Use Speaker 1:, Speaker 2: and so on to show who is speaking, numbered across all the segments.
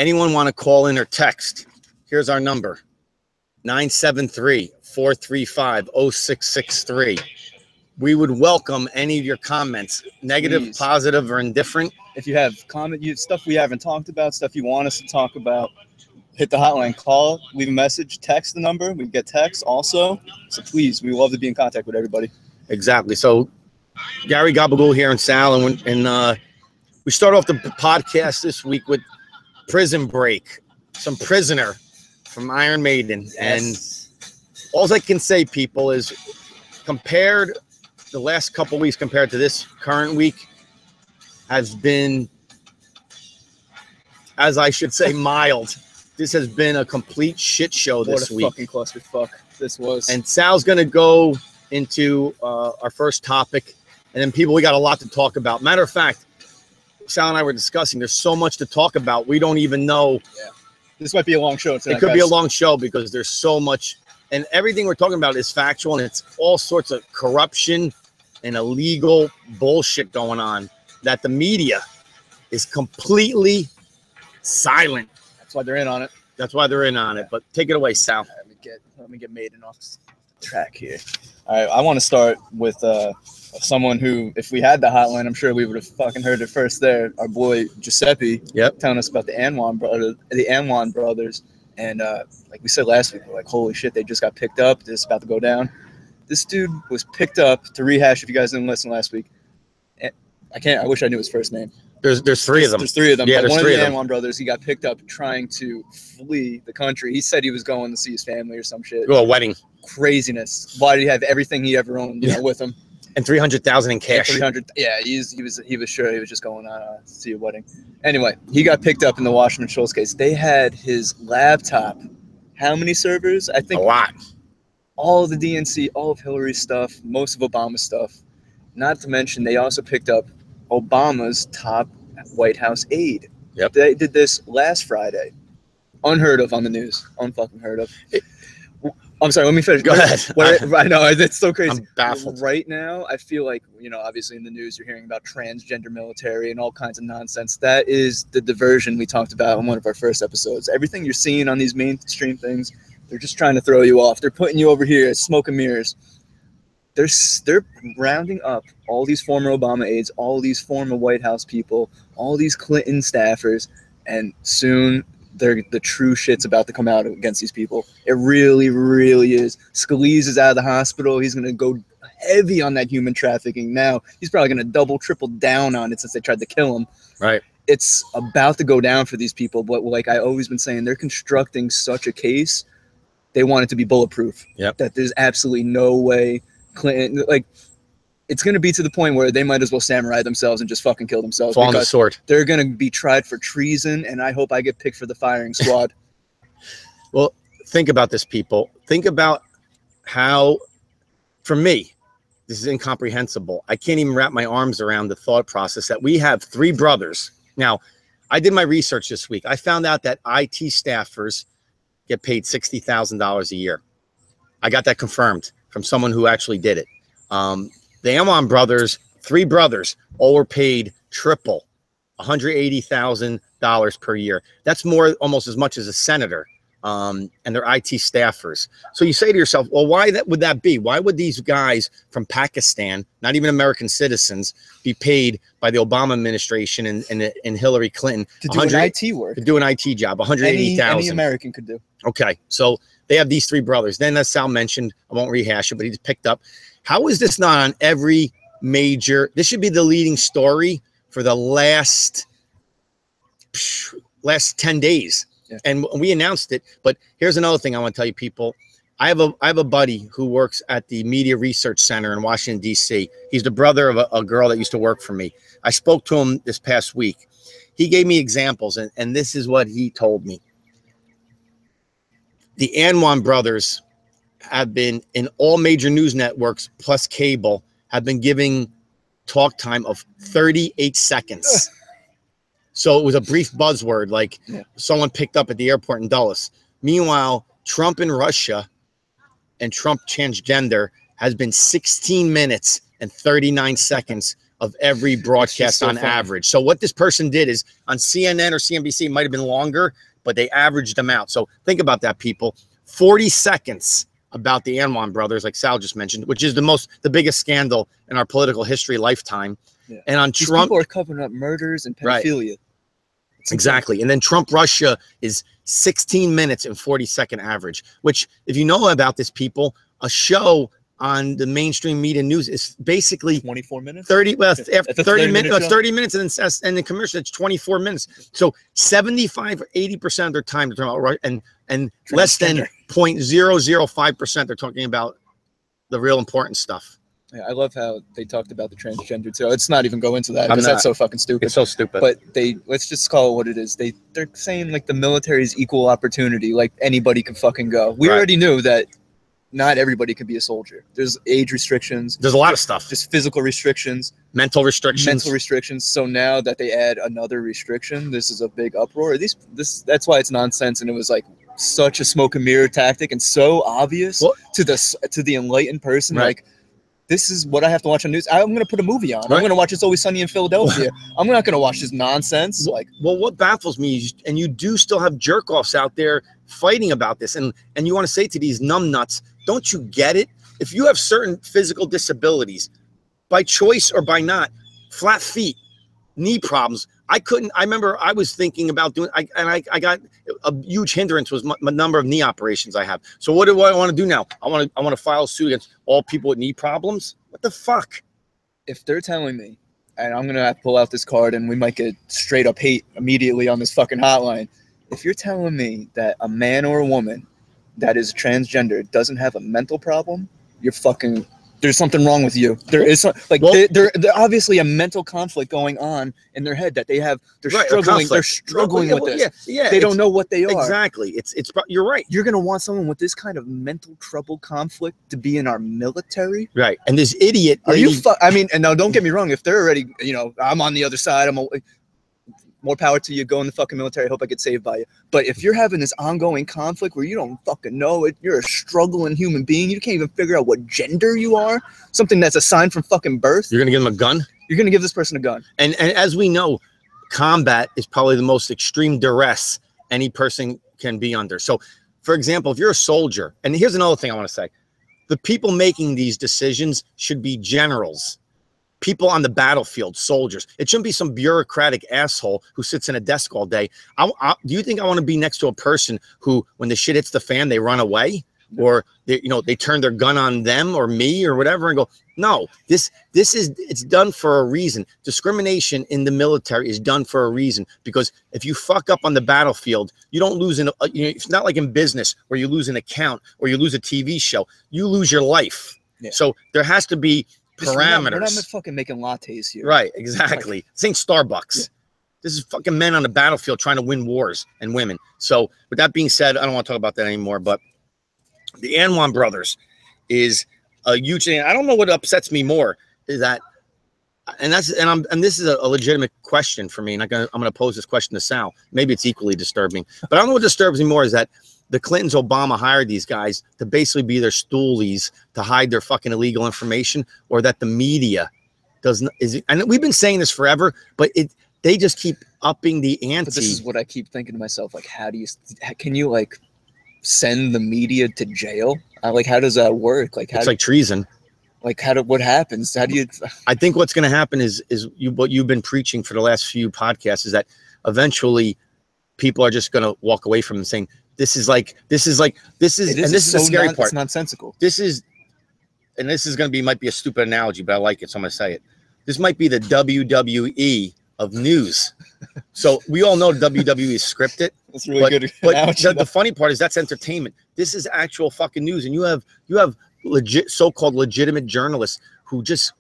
Speaker 1: Anyone want to call in or text? Here's our number, 973-435-0663. We would welcome any of your comments, negative,
Speaker 2: Please.
Speaker 1: positive, or indifferent.
Speaker 2: If you have stuff we haven't talked about, stuff you want us to talk about, hit the hotline, call, leave a message, text the number. We get texts also. So please, we love to be in contact with everybody.
Speaker 1: Exactly. So Gary Gabagool here and Sal, and we start off the podcast this week with Prison Break, some Prisoner from Iron Maiden.
Speaker 2: Yes.
Speaker 1: And all I can say, people, is compared the last couple weeks compared to this current week has been, as I should say, mild. This has been a complete shit show this week.
Speaker 2: What a fucking clusterfuck this was.
Speaker 1: And Sal's going to go into our first topic, and then people, we got a lot to talk about. Matter of fact, Sal and I were discussing, there's so much to talk about. We don't even know.
Speaker 2: Yeah. This might be a long show tonight,
Speaker 1: it could be a long show because there's so much, and everything we're talking about is factual, and it's all sorts of corruption and illegal bullshit going on that the media is completely silent.
Speaker 2: That's why they're in on it.
Speaker 1: That's why they're in on it. But take it away, Sal.
Speaker 2: Let me get Maiden off the track here. All right, I want to start with someone who, if we had the hotline, I'm sure we would have fucking heard it first there. Our boy Giuseppe, telling us about the Anwan brothers, and like we said last week, we're like, holy shit, they just got picked up. This is about to go down. This dude was picked up, to rehash if you guys didn't listen last week. I wish I knew his first name.
Speaker 1: There's three of them.
Speaker 2: There's three of them.
Speaker 1: Yeah,
Speaker 2: but
Speaker 1: there's
Speaker 2: one
Speaker 1: three
Speaker 2: of the
Speaker 1: of them.
Speaker 2: Anwan brothers, he got picked up trying to flee the country. He said he was going to see his family or some shit.
Speaker 1: Go a wedding.
Speaker 2: Craziness. Why did he have everything he ever owned with him?
Speaker 1: And $300,000 in cash.
Speaker 2: 300. Yeah, he was sure he was just going to see a wedding. Anyway, he got picked up in the Wasserman Schultz case. They had his laptop. How many servers? I think
Speaker 1: a lot.
Speaker 2: All of the DNC, all of Hillary's stuff, most of Obama's stuff. Not to mention, they also picked up Obama's top White House aide.
Speaker 1: Yep.
Speaker 2: They did this last Friday. Unheard of on the news. Unfucking heard of. I'm sorry, let me finish.
Speaker 1: Go ahead.
Speaker 2: I know, it's so crazy.
Speaker 1: I'm baffled.
Speaker 2: Right now, I feel like, obviously in the news, you're hearing about transgender military and all kinds of nonsense. That is the diversion we talked about in one of our first episodes. Everything you're seeing on these mainstream things, they're just trying to throw you off. They're putting you over here, smoke and mirrors. They're rounding up all these former Obama aides, all these former White House people, all these Clinton staffers, and soon the true shit's about to come out against these people. It really, really is. Scalise is out of the hospital. He's going to go heavy on that human trafficking now. He's probably going to double, triple down on it since they tried to kill him.
Speaker 1: Right.
Speaker 2: It's about to go down for these people, but like I always been saying, they're constructing such a case. They want it to be bulletproof.
Speaker 1: Yep.
Speaker 2: That there's absolutely no way Clinton, it's going to be to the point where they might as well samurai themselves and just fucking kill themselves.
Speaker 1: Fall on the sword.
Speaker 2: They're going to be tried for treason, and I hope I get picked for the firing squad.
Speaker 1: Well, think about this, people. Think about how, for me, this is incomprehensible. I can't even wrap my arms around the thought process that we have three brothers. Now, I did my research this week. I found out that IT staffers get paid $60,000 a year. I got that confirmed from someone who actually did it. The Anwan brothers, three brothers, all were paid triple, $180,000 per year. That's almost as much as a senator, and they're IT staffers. So you say to yourself, well, why would that be? Why would these guys from Pakistan, not even American citizens, be paid by the Obama administration and Hillary Clinton
Speaker 2: to do an IT work?
Speaker 1: To do an IT job, $180,000.
Speaker 2: Any American could do.
Speaker 1: Okay, so they have these three brothers. Then, as Sal mentioned, I won't rehash it, but he's picked up. How is this not on every major? This should be the leading story for the last 10 days. Yeah. And we announced it. But here's another thing I want to tell you, people. I have a buddy who works at the Media Research Center in Washington, D.C. He's the brother of a girl that used to work for me. I spoke to him this past week. He gave me examples, and this is what he told me. The Anwan brothers have been in all major news networks plus cable, have been giving talk time of 38 seconds. So it was a brief buzzword, like someone picked up at the airport in Dulles. Meanwhile, Trump in Russia and Trump transgender has been 16 minutes and 39 seconds of every broadcast
Speaker 2: so
Speaker 1: on
Speaker 2: funny.
Speaker 1: average. So what this person did is on CNN or CNBC, it might have been longer, but they averaged them out. So think about that, people. 40 seconds about the Anwan brothers, like Sal just mentioned, which is the biggest scandal in our political history lifetime.
Speaker 2: Yeah.
Speaker 1: And on
Speaker 2: These
Speaker 1: Trump,
Speaker 2: people are covering up murders and pedophilia.
Speaker 1: Right. Exactly. And then Trump Russia is 16 minutes and 40-second average, which if you know about this, people, a show on the mainstream media news is basically
Speaker 2: 24 minutes,
Speaker 1: 30. Well, after 30 minutes, 30 minutes, and the commercial, it's 24 minutes. So 75 or 80% of their time they're talking about, right, and less than 0.005% they're talking about the real important stuff.
Speaker 2: Yeah, I love how they talked about the transgender too. Let's not even go into that because that's so fucking stupid.
Speaker 1: It's so stupid.
Speaker 2: But let's just call it what it is. They're saying like the military is equal opportunity, like anybody can fucking go. We already knew that not everybody can be a soldier. There's age restrictions.
Speaker 1: There's a lot of stuff.
Speaker 2: Just physical restrictions.
Speaker 1: Mental restrictions.
Speaker 2: So now that they add another restriction, this is a big uproar. That's why it's nonsense, and it was like such a smoke and mirror tactic and so obvious to the enlightened person.
Speaker 1: Right.
Speaker 2: Like, this is what I have to watch on news. I'm going to put a movie on. Right. I'm going to watch It's Always Sunny in Philadelphia. I'm not going to watch this nonsense.
Speaker 1: Well, what baffles me is, and you do still have jerk-offs out there fighting about this, and you want to say to these numbnuts, don't you get it? If you have certain physical disabilities, by choice or by not, flat feet, knee problems, I remember I was thinking about doing, I got a huge hindrance was my number of knee operations I have. So what do I want to do now? I want to file a suit against all people with knee problems. What the fuck?
Speaker 2: If they're telling me, and I'm going to have to pull out this card and we might get straight up hate immediately on this fucking hotline. If you're telling me that a man or a woman that is transgender doesn't have a mental problem, you're fucking, there's something wrong with you. There is they're obviously a mental conflict going on in their head that they have. They're struggling. They're struggling with this. Yeah, they don't know what they are.
Speaker 1: Exactly. You're right.
Speaker 2: You're gonna want someone with this kind of mental trouble conflict to be in our military,
Speaker 1: right? And this idiot.
Speaker 2: Are you? I mean, and now don't get me wrong. If they're already, I'm on the other side. More power to you. Go in the fucking military. I hope I get saved by you. But if you're having this ongoing conflict where you don't fucking know it, you're a struggling human being. You can't even figure out what gender you are. Something that's assigned from fucking birth.
Speaker 1: You're gonna give them a gun.
Speaker 2: You're gonna give this person a gun.
Speaker 1: And as we know, combat is probably the most extreme duress any person can be under. So, for example, if you're a soldier, and here's another thing I want to say: the people making these decisions should be generals. People on the battlefield, soldiers. It shouldn't be some bureaucratic asshole who sits in a desk all day. Do you think I want to be next to a person who, when the shit hits the fan, they run away, or they turn their gun on them or me or whatever and go, no, it's done for a reason. Discrimination in the military is done for a reason, because if you fuck up on the battlefield, you don't lose it's not like in business where you lose an account or you lose a TV show. You lose your life. Yeah. So there has to be parameters.
Speaker 2: We're not fucking making lattes here.
Speaker 1: Right, exactly. This ain't Starbucks. Yeah. This is fucking men on the battlefield trying to win wars, and women. So with that being said, I don't want to talk about that anymore, but the Anwan brothers is a huge thing. I don't know what upsets me more is that, and this is a legitimate question for me, and I'm gonna pose this question to Sal. Maybe it's equally disturbing, but I don't know what disturbs me more is that the Clintons, Obama hired these guys to basically be their stoolies to hide their fucking illegal information, or that the media and we've been saying this forever, but they just keep upping the ante.
Speaker 2: But this is what I keep thinking to myself, like, can you like send the media to jail? How does that work?
Speaker 1: It's like treason.
Speaker 2: Like, what happens? How do you?
Speaker 1: I think what's going to happen is what you've been preaching for the last few podcasts is that eventually people are just going to walk away from them saying, this is the scary part.
Speaker 2: It's nonsensical.
Speaker 1: This is going to might be a stupid analogy, but I like it, so I'm going to say it. This might be the WWE of news. So we all know WWE is scripted.
Speaker 2: That's really good.
Speaker 1: But the funny part is that's entertainment. This is actual fucking news, and you have so-called legitimate journalists who just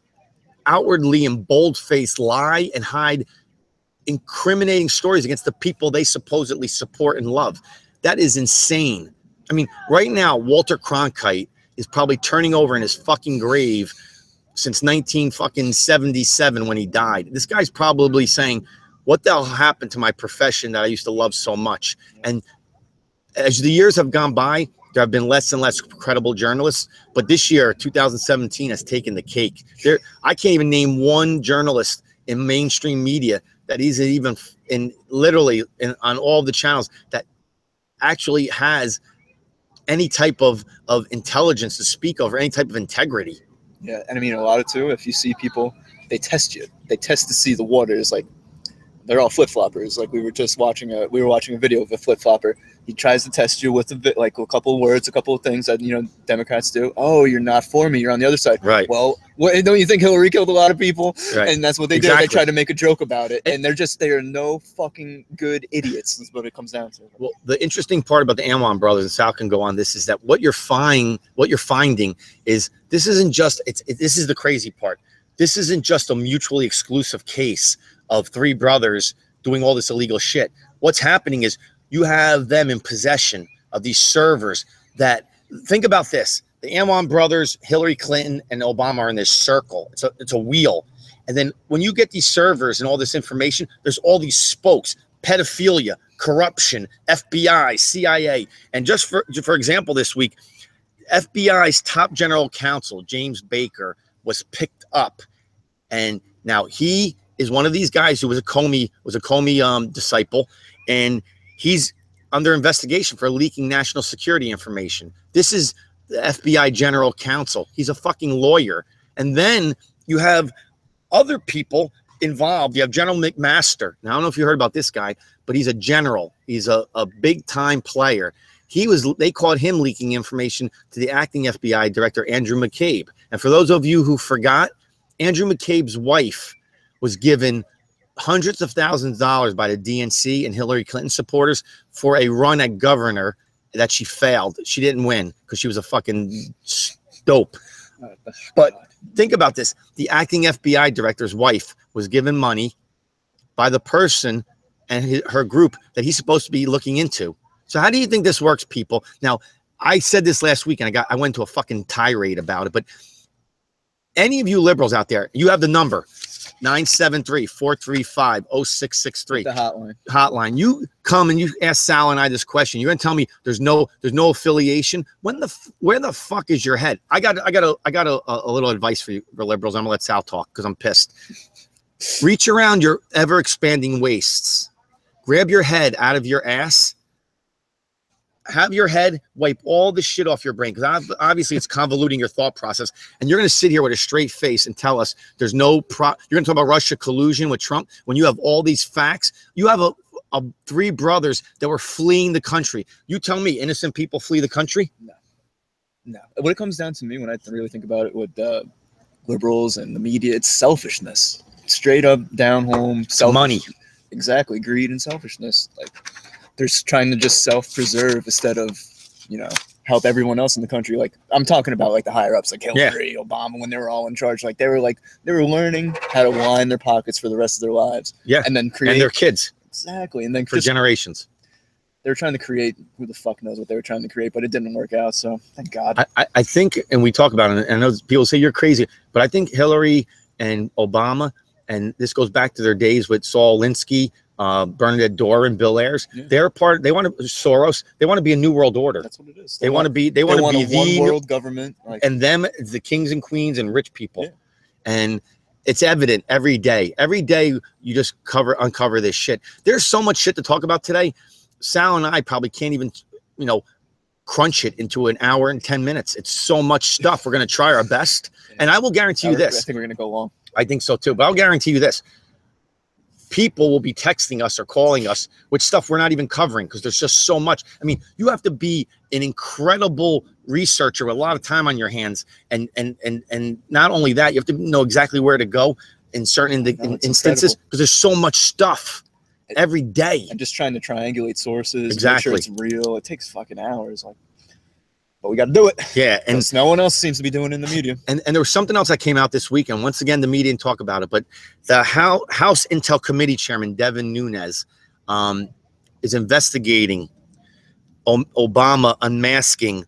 Speaker 1: outwardly in bold-faced lie and hide incriminating stories against the people they supposedly support and love. That is insane. I mean, right now, Walter Cronkite is probably turning over in his fucking grave since 1977 when he died. This guy's probably saying, what the hell happened to my profession that I used to love so much? And as the years have gone by, There have been less and less credible journalists, but this year, 2017, has taken the cake. I can't even name one journalist in mainstream media that is even on all the channels that actually has any type of intelligence to speak of, or any type of integrity.
Speaker 2: Yeah, and I mean, a lot of too, if you see people, they test you. They test to see the waters. Like, they're all flip-floppers. Like, we were watching a video of a flip-flopper. He tries to test you with a couple of words, a couple of things that, Democrats do. Oh, you're not for me. You're on the other side.
Speaker 1: Right.
Speaker 2: Well, don't you think Hillary killed a lot of people?
Speaker 1: Right.
Speaker 2: And that's what they did. They tried to make a joke about it. And they are no fucking good idiots. That's what it comes down to.
Speaker 1: Well, the interesting part about the Anwan brothers, and Sal can go on this, is that what you're finding is this isn't just, this is the crazy part. This isn't just a mutually exclusive case of three brothers doing all this illegal shit. What's happening is you have them in possession of these servers that, think about this. The Anwan brothers, Hillary Clinton, and Obama are in this circle. It's a wheel. And then when you get these servers and all this information, there's all these spokes, pedophilia, corruption, FBI, CIA. And just for example, this week, FBI's top general counsel, James Baker, was picked up. And now he is one of these guys who was a Comey disciple, and he's under investigation for leaking national security information. This is the FBI general counsel. He's a fucking lawyer. And then you have other people involved. You have General McMaster. Now, I don't know if you heard about this guy, but he's a general. He's a big time player. They caught him leaking information to the acting FBI director, Andrew McCabe. And for those of you who forgot, Andrew McCabe's wife was given hundreds of thousands of dollars by the DNC and Hillary Clinton supporters for a run at governor that she failed. She didn't win because she was a fucking dope. But think about this. The acting FBI director's wife was given money by the person and her group that he's supposed to be looking into. So how do you think this works, people? Now, I said this last week, and I went into a fucking tirade about it, but any of you liberals out there, you have the number 973-435-0663.
Speaker 2: The
Speaker 1: hotline. You come and you ask Sal and I this question. You're gonna tell me there's no affiliation. Where the fuck is your head? I got a little advice for you, for liberals. I'm gonna let Sal talk because I'm pissed. Reach around your ever expanding waists. Grab your head out of your ass. Have your head wipe all the shit off your brain, because obviously it's convoluting your thought process. And you're going to sit here with a straight face and tell us there's no you're going to talk about Russia collusion with Trump when you have all these facts. You have three brothers that were fleeing the country. You tell me innocent people flee the country?
Speaker 2: No. What it comes down to me, when I really think about it with liberals and the media, it's selfishness. Straight up, down home,
Speaker 1: money.
Speaker 2: Exactly, greed and selfishness. Like, they're trying to just self-preserve instead of, help everyone else in the country. Like, I'm talking about like the higher ups, like Hillary, Obama, when they were all in charge. Like, they were learning how to line their pockets for the rest of their lives.
Speaker 1: Yeah,
Speaker 2: and then create
Speaker 1: and their kids.
Speaker 2: Exactly, and then
Speaker 1: for generations.
Speaker 2: They were trying to create. Who the fuck knows what they were trying to create? But it didn't work out. So thank God.
Speaker 1: I think, and we talk about it. And I know people say you're crazy, but I think Hillary and Obama, and this goes back to their days with Saul Alinsky, Bernadette Doran, Bill Ayers. Yeah. They want to Soros. They want to be a new world order.
Speaker 2: That's what it is.
Speaker 1: They want to be the
Speaker 2: one world government,
Speaker 1: and them the kings and queens and rich people. Yeah. And it's evident every day. Every day you just uncover this shit. There's so much shit to talk about today. Sal and I probably can't even, crunch it into an hour and 10 minutes. It's so much stuff. We're going to try our best. And I will guarantee you this.
Speaker 2: I think we're going to go long.
Speaker 1: I think so too. But I'll guarantee you this. People will be texting us or calling us with stuff we're not even covering because there's just so much. I mean, you have to be an incredible researcher with a lot of time on your hands. And not only that, you have to know exactly where to go in certain instances because there's so much stuff every day.
Speaker 2: And just trying to triangulate sources.
Speaker 1: Exactly.
Speaker 2: Make sure it's real. It takes fucking hours. But we got to do it.
Speaker 1: Yeah. And
Speaker 2: no one else seems to be doing it in the media.
Speaker 1: And there was something else that came out this week. And once again, the media didn't talk about it. But the House Intel Committee Chairman, Devin Nunes, is investigating Obama unmasking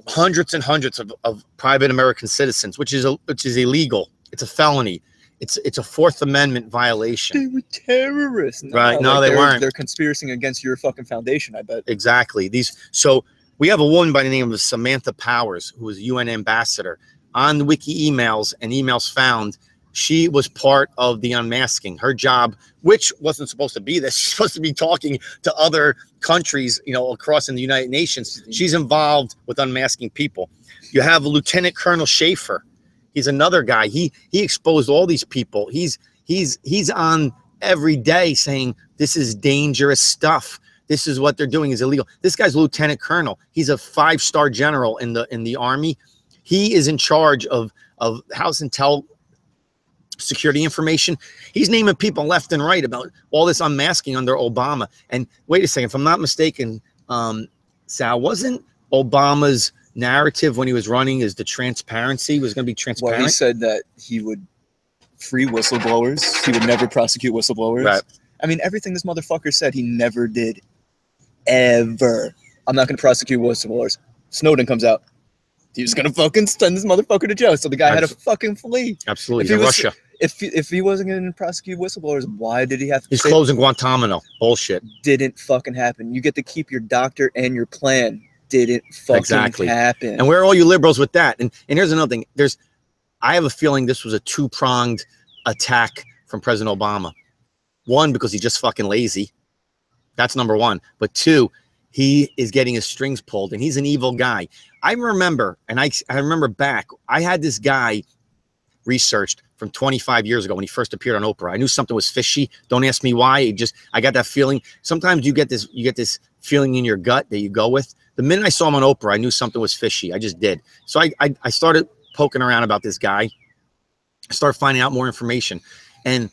Speaker 1: hundreds and hundreds of private American citizens, which is illegal. It's a felony. It's a Fourth Amendment violation.
Speaker 2: They were terrorists.
Speaker 1: Right. No, they weren't.
Speaker 2: They're conspiring against your fucking foundation, I bet.
Speaker 1: Exactly. So We have a woman by the name of Samantha Powers, who was a UN ambassador. On the wiki emails and emails found, she was part of the unmasking. Her job, which wasn't supposed to be this, she's supposed to be talking to other countries, you know, across in the United Nations. She's involved with unmasking people. You have Lieutenant Colonel Schaefer. He's another guy. He exposed all these people. He's on every day saying this is dangerous stuff. This is what they're doing is illegal. This guy's lieutenant colonel. He's a 5-star general in the army. He is in charge of House Intel security information. He's naming people left and right about all this unmasking under Obama. And wait a second, if I'm not mistaken, Sal, wasn't Obama's narrative when he was running is the transparency was going to be transparent?
Speaker 2: Well, he said that he would free whistleblowers. He would never prosecute whistleblowers.
Speaker 1: Right.
Speaker 2: I mean, everything this motherfucker said, he never did. Ever. I'm not going to prosecute whistleblowers. Snowden comes out. He was going to fucking send this motherfucker to jail. So the guy had to fucking flee.
Speaker 1: Absolutely. Russia.
Speaker 2: If he wasn't going to prosecute whistleblowers, why did he have to?
Speaker 1: He's closing Guantanamo. Bullshit.
Speaker 2: Didn't fucking happen. You get to keep your doctor and your plan. Didn't fucking happen.
Speaker 1: And where are all you liberals with that? And here's another thing. I have a feeling this was a two-pronged attack from President Obama. One, because he's just fucking lazy. That's number one. But two, he is getting his strings pulled, and he's an evil guy. I remember, and I remember back, I had this guy researched from 25 years ago when he first appeared on Oprah. I knew something was fishy. Don't ask me why. I got that feeling. Sometimes you get this feeling in your gut that you go with. The minute I saw him on Oprah, I knew something was fishy. I just did. So I started poking around about this guy. I started finding out more information. And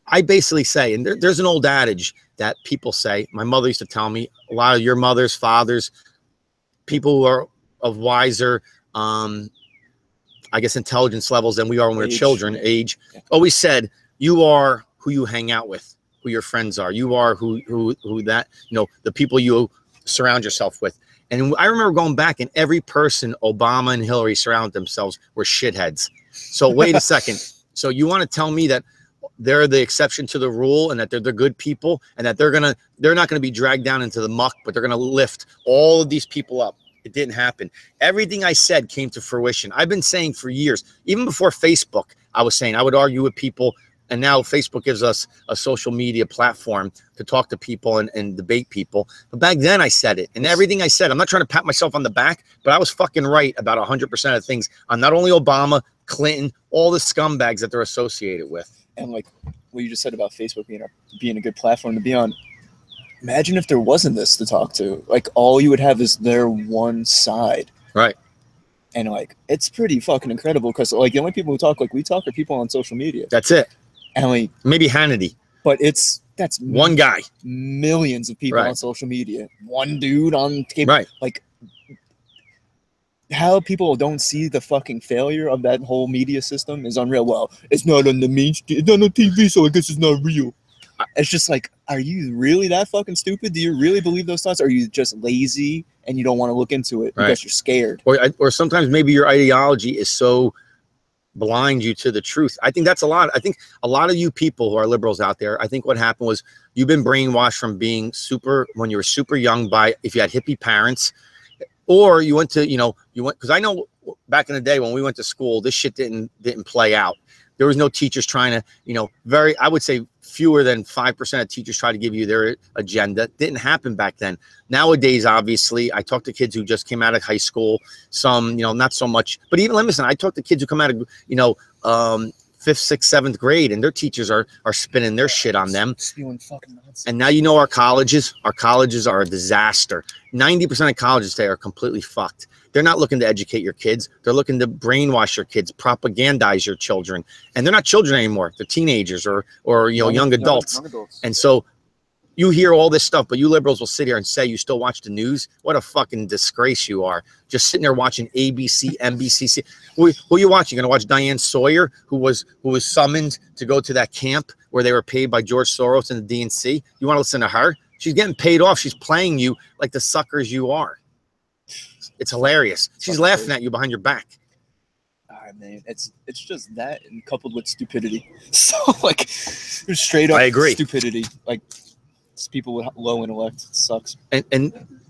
Speaker 1: I basically say, and there's an old adage that people say, my mother used to tell me, a lot of your mothers, fathers, people who are of wiser, I guess, intelligence levels than we are when we're children, always said, you are who you hang out with, who your friends are. You are who that, you know, the people you surround yourself with. And I remember going back, and every person Obama and Hillary surrounded themselves were shitheads. So wait a second. So you want to tell me that they're the exception to the rule, and that they're the good people, and that they're not gonna be dragged down into the muck, but they're gonna lift all of these people up? It didn't happen. Everything I said came to fruition. I've been saying for years, even before Facebook, I was saying I would argue with people. And now Facebook gives us a social media platform to talk to people and debate people. But back then I said it, and everything I said, I'm not trying to pat myself on the back, but I was fucking right about 100% of things on not only Obama, Clinton, all the scumbags that they're associated with.
Speaker 2: And like what you just said about Facebook being a good platform to be on. Imagine if there wasn't this to talk to. Like all you would have is their one side.
Speaker 1: Right.
Speaker 2: And like it's pretty fucking incredible because like the only people who talk like we talk are people on social media.
Speaker 1: That's it.
Speaker 2: And like
Speaker 1: maybe Hannity.
Speaker 2: But that's
Speaker 1: one guy.
Speaker 2: Millions of people on social media. One dude on cable.
Speaker 1: Right.
Speaker 2: Like how people don't see the fucking failure of that whole media system is unreal. Well, it's not on the mainstream, it's not on TV, so I guess it's not real. It's just like, are you really that fucking stupid? Do you really believe those thoughts? Or are you just lazy and you don't want to look into it because you're scared?
Speaker 1: Or sometimes maybe your ideology is so blind you to the truth. I think that's a lot. I think a lot of you people who are liberals out there, I think what happened was you've been brainwashed from being when you were super young by, if you had hippie parents, or you went to, because I know back in the day when we went to school, this shit didn't play out. There was no teachers trying to, I would say fewer than 5% of teachers try to give you their agenda. Didn't happen back then. Nowadays, obviously, I talk to kids who just came out of high school, some, not so much, but even, listen, I talk to kids who come out of, 5th, 6th, 7th grade, and their teachers are spinning their shit on them. And now our colleges are a disaster. 90% of colleges today are completely fucked. They're not looking to educate your kids. They're looking to brainwash your kids, propagandize your children. And they're not children anymore. They're teenagers or young adults. And so you hear all this stuff, but you liberals will sit here and say you still watch the news. What a fucking disgrace you are. Just sitting there watching ABC, NBC. Who are you watching? You're going to watch Diane Sawyer, who was summoned to go to that camp where they were paid by George Soros and the DNC. You want to listen to her? She's getting paid off. She's playing you like the suckers you are. It's hilarious. She's laughing at you behind your back.
Speaker 2: Man, it's just that and coupled with stupidity. So like straight up
Speaker 1: I agree.
Speaker 2: Stupidity. Like it's people with low intellect. It sucks.
Speaker 1: And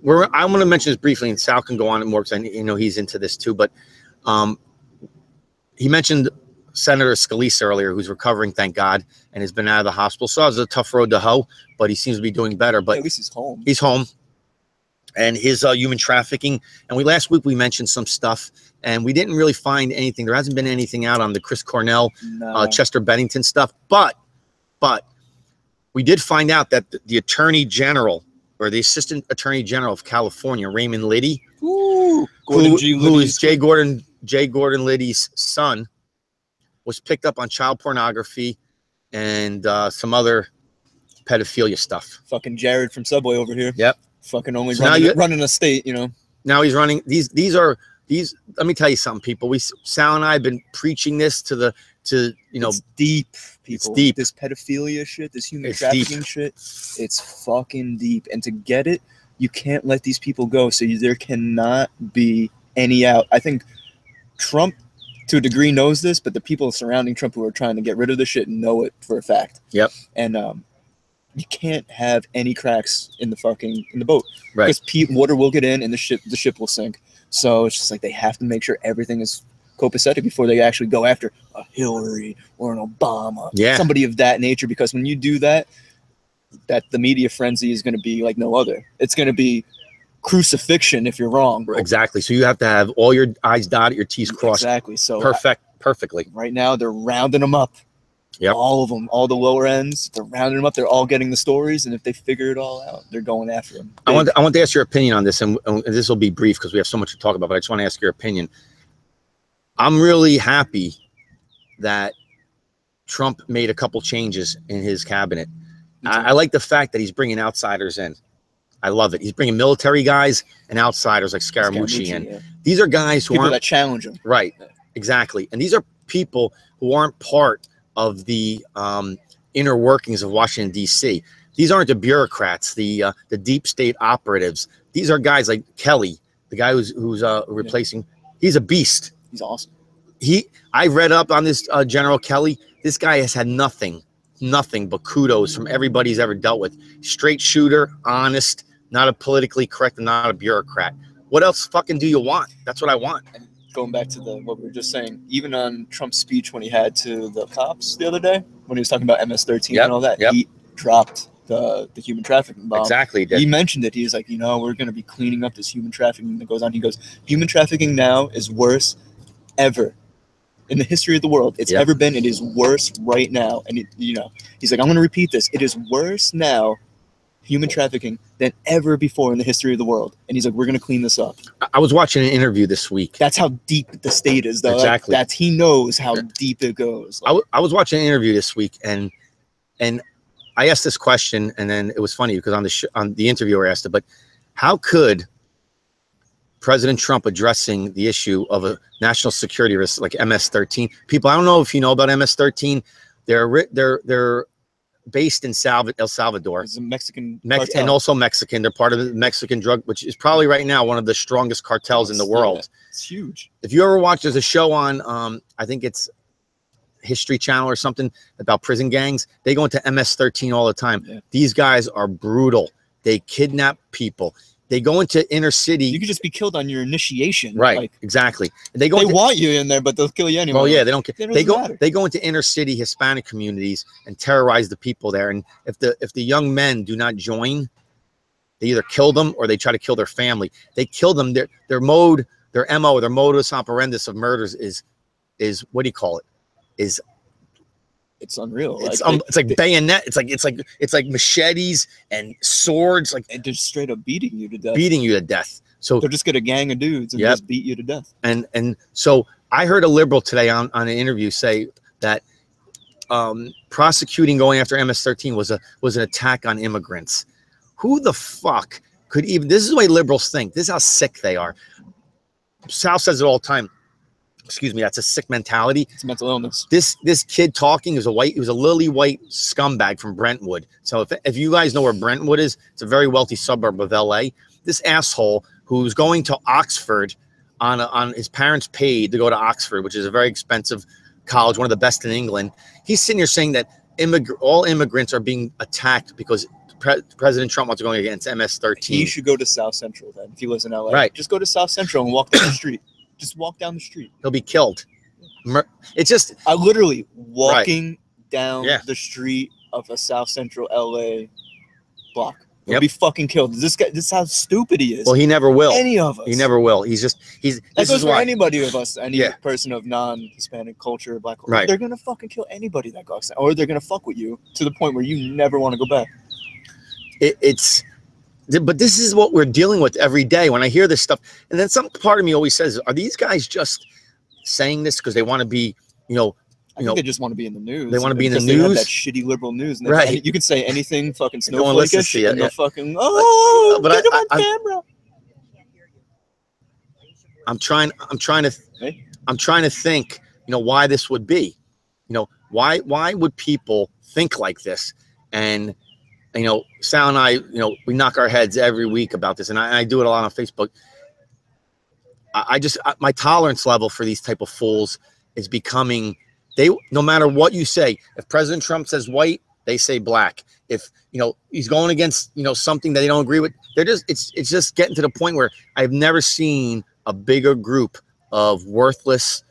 Speaker 1: I'm going to mention this briefly, and Sal can go on and more because he's into this too. But he mentioned Senator Scalise earlier, who's recovering, thank God, and has been out of the hospital. So it was a tough road to hoe, but he seems to be doing better. But
Speaker 2: at least he's home.
Speaker 1: He's home. And his human trafficking. And last week we mentioned some stuff, and we didn't really find anything. There hasn't been anything out on the Chris Cornell, Chester Bennington stuff. But we did find out that the Attorney General, or the Assistant Attorney General of California, Raymond Liddy, who is Jay Gordon Liddy's son, was picked up on child pornography and some other pedophilia stuff.
Speaker 2: Fucking Jared from Subway over here.
Speaker 1: Yep.
Speaker 2: Fucking only running a state,
Speaker 1: Now he's running these. Let me tell you something, people. Sal and I have been preaching this to
Speaker 2: it's deep, people.
Speaker 1: It's deep.
Speaker 2: This pedophilia shit, this human trafficking shit, it's fucking deep. And to get it, you can't let these people go. So there cannot be any out. I think Trump, to a degree, knows this, but the people surrounding Trump who are trying to get rid of the shit know it for a fact.
Speaker 1: Yep.
Speaker 2: And you can't have any cracks in the boat,
Speaker 1: right?
Speaker 2: Because water will get in and the ship will sink. So it's just like they have to make sure everything is copacetic before they actually go after a Hillary or an Obama, somebody of that nature. Because when you do that the media frenzy is going to be like no other. It's going to be crucifixion if you're wrong.
Speaker 1: Exactly. So you have to have all your I's dotted, your T's crossed.
Speaker 2: Exactly. So
Speaker 1: perfectly.
Speaker 2: Right now they're rounding them up.
Speaker 1: Yep.
Speaker 2: All of them, all the lower ends, they're rounding them up. They're all getting the stories, and if they figure it all out, they're going after them.
Speaker 1: I want to ask your opinion on this, and this will be brief because we have so much to talk about, but I just want to ask your opinion. I'm really happy that Trump made a couple changes in his cabinet. I like the fact that he's bringing outsiders in. I love it. He's bringing military guys and outsiders like Scaramucci in. Yeah. These are guys who
Speaker 2: people that challenge him.
Speaker 1: Right, exactly. And these are people who aren't part of the inner workings of Washington, D.C. These aren't the bureaucrats, the deep state operatives. These are guys like Kelly, the guy who's replacing. He's a beast.
Speaker 2: He's awesome.
Speaker 1: I read up on this General Kelly. This guy has had nothing but kudos from everybody he's ever dealt with. Straight shooter, honest, not a politically correct, and not a bureaucrat. What else fucking do you want? That's what I want.
Speaker 2: Going back to what we were just saying, even on Trump's speech when he had to the cops the other day, when he was talking about MS-13 and all that, he dropped the human trafficking bomb.
Speaker 1: Exactly.
Speaker 2: He mentioned it. He's like, we're going to be cleaning up this human trafficking that goes on. He goes, human trafficking now is worse ever in the history of the world. It's ever been. It is worse right now. And, he's like, I'm going to repeat this. It is worse now, human trafficking, than ever before in the history of the world. And he's like, we're going to clean this up. I
Speaker 1: was watching an interview this week.
Speaker 2: That's how deep the state is, though.
Speaker 1: Exactly.
Speaker 2: He knows how deep it goes.
Speaker 1: I was watching an interview this week, and I asked this question, and then it was funny because on the interviewer asked it, but how could President Trump addressing the issue of a national security risk like MS-13? People, I don't know if you know about MS-13. They're based in El Salvador.
Speaker 2: It's a Mexican
Speaker 1: and also Mexican. They're part of the Mexican drug, which is probably right now one of the strongest cartels in the world.
Speaker 2: Yeah, it's huge.
Speaker 1: If you ever watch, there's a show on, I think it's History Channel or something about prison gangs. They go into MS-13 all the time. Yeah. These guys are brutal. They kidnap people. They go into inner city.
Speaker 2: You could just be killed on your initiation.
Speaker 1: Right. Exactly. They
Speaker 2: want you in there, but they'll kill you anyway.
Speaker 1: Well, yeah, they don't care. They go into inner city Hispanic communities and terrorize the people there. And if the young men do not join, they either kill them or they try to kill their family. They kill them. Their MO, their modus operandus of murders is what do you call it?
Speaker 2: It's unreal.
Speaker 1: It's like bayonet. It's like machetes and swords.
Speaker 2: And they're straight up beating you to death.
Speaker 1: Beating you to death. So
Speaker 2: they'll just get a gang of dudes and just beat you to death.
Speaker 1: And so I heard a liberal today on an interview say that prosecuting going after MS-13 was an attack on immigrants. Who the fuck could even? This is the way liberals think. This is how sick they are. Sal says it all the time. Excuse me, that's a sick mentality.
Speaker 2: It's mental illness.
Speaker 1: This kid talking he was a lily white scumbag from Brentwood. So if you guys know where Brentwood is, it's a very wealthy suburb of LA. This asshole who's going to Oxford on his parents paid to go to Oxford, which is a very expensive college, one of the best in England. He's sitting here saying that all immigrants are being attacked because President Trump wants to go against MS-13.
Speaker 2: He should go to South Central then. If he lives in LA,
Speaker 1: Right?
Speaker 2: Just go to South Central and walk down the street. Just walk down the street.
Speaker 1: He'll be killed. It's just
Speaker 2: I literally walking down
Speaker 1: Yeah.
Speaker 2: the street of a South Central LA block. He'll
Speaker 1: Yep.
Speaker 2: be fucking killed. This is how stupid he is.
Speaker 1: Well, he never will.
Speaker 2: Any of us.
Speaker 1: He never will. He's.
Speaker 2: That
Speaker 1: This
Speaker 2: goes
Speaker 1: is
Speaker 2: for
Speaker 1: why.
Speaker 2: anybody of us, any
Speaker 1: Yeah.
Speaker 2: person of non-Hispanic culture, black culture.
Speaker 1: Right.
Speaker 2: They're gonna fucking kill anybody that goes down, or they're gonna fuck with you to the point where you never want to go back.
Speaker 1: But this is what we're dealing with every day. When I hear this stuff, and then some part of me always says, "Are these guys just saying this because they want to be,
Speaker 2: I think they just want to be in the news.
Speaker 1: They want to be in the
Speaker 2: because they have
Speaker 1: news?
Speaker 2: that shitty liberal news. And
Speaker 1: Right.
Speaker 2: You could say anything fucking
Speaker 1: No one listens
Speaker 2: snowflake-ish,
Speaker 1: to you,
Speaker 2: and they'll
Speaker 1: yeah.
Speaker 2: fucking,
Speaker 1: But
Speaker 2: get him on
Speaker 1: I'm-
Speaker 2: camera.
Speaker 1: I'm trying to
Speaker 2: Hey?
Speaker 1: I'm trying to think, why this would be. Why would people think like this? And Sal and I, we knock our heads every week about this, and I do it a lot on Facebook. My tolerance level for these type of fools is becoming. No matter what you say, if President Trump says white, they say black. If he's going against something that they don't agree with, it's just getting to the point where I've never seen a bigger group of worthless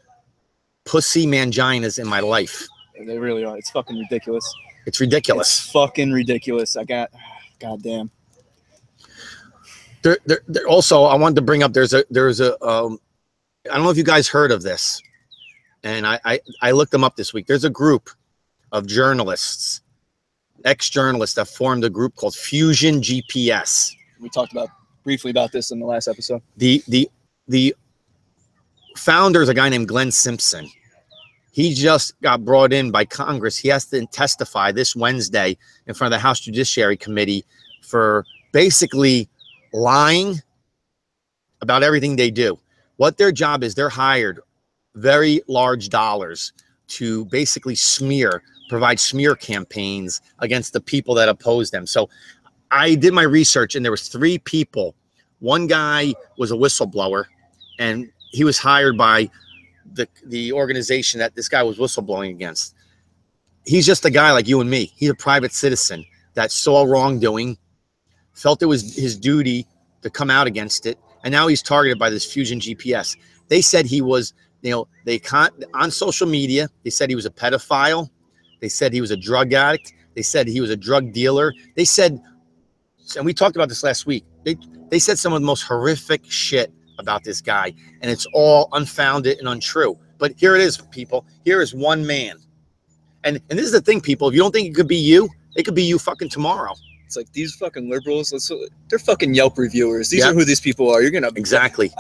Speaker 1: pussy manginas in my life.
Speaker 2: They really are. It's fucking ridiculous.
Speaker 1: It's ridiculous.
Speaker 2: It's fucking ridiculous. Goddamn.
Speaker 1: There also, I wanted to bring up, there's a I don't know if you guys heard of this, and I looked them up this week. There's a group of journalists, ex-journalists, that formed a group called Fusion GPS.
Speaker 2: We talked briefly about this in the last episode.
Speaker 1: The founder is a guy named Glenn Simpson. He just got brought in by Congress. He has to testify this Wednesday in front of the House Judiciary Committee for basically lying about everything they do. What their job is, they're hired very large dollars to basically provide smear campaigns against the people that oppose them. So I did my research, and there was 3 people. One guy was a whistleblower, and he was hired by the organization that this guy was whistleblowing against. He's just a guy like you and me. He's a private citizen that saw wrongdoing, felt it was his duty to come out against it, and now he's targeted by this Fusion GPS. They said he was, on social media, they said he was a pedophile. They said he was a drug addict. They said he was a drug dealer. They said, and we talked about this last week, they said some of the most horrific shit about this guy, and it's all unfounded and untrue. But here it is, people. Here is one man. And this is the thing, people. If you don't think it could be you, it could be you fucking tomorrow.
Speaker 2: It's like these fucking liberals, they're fucking Yelp reviewers. These
Speaker 1: Yep.
Speaker 2: are who these people are. You're gonna
Speaker 1: Exactly.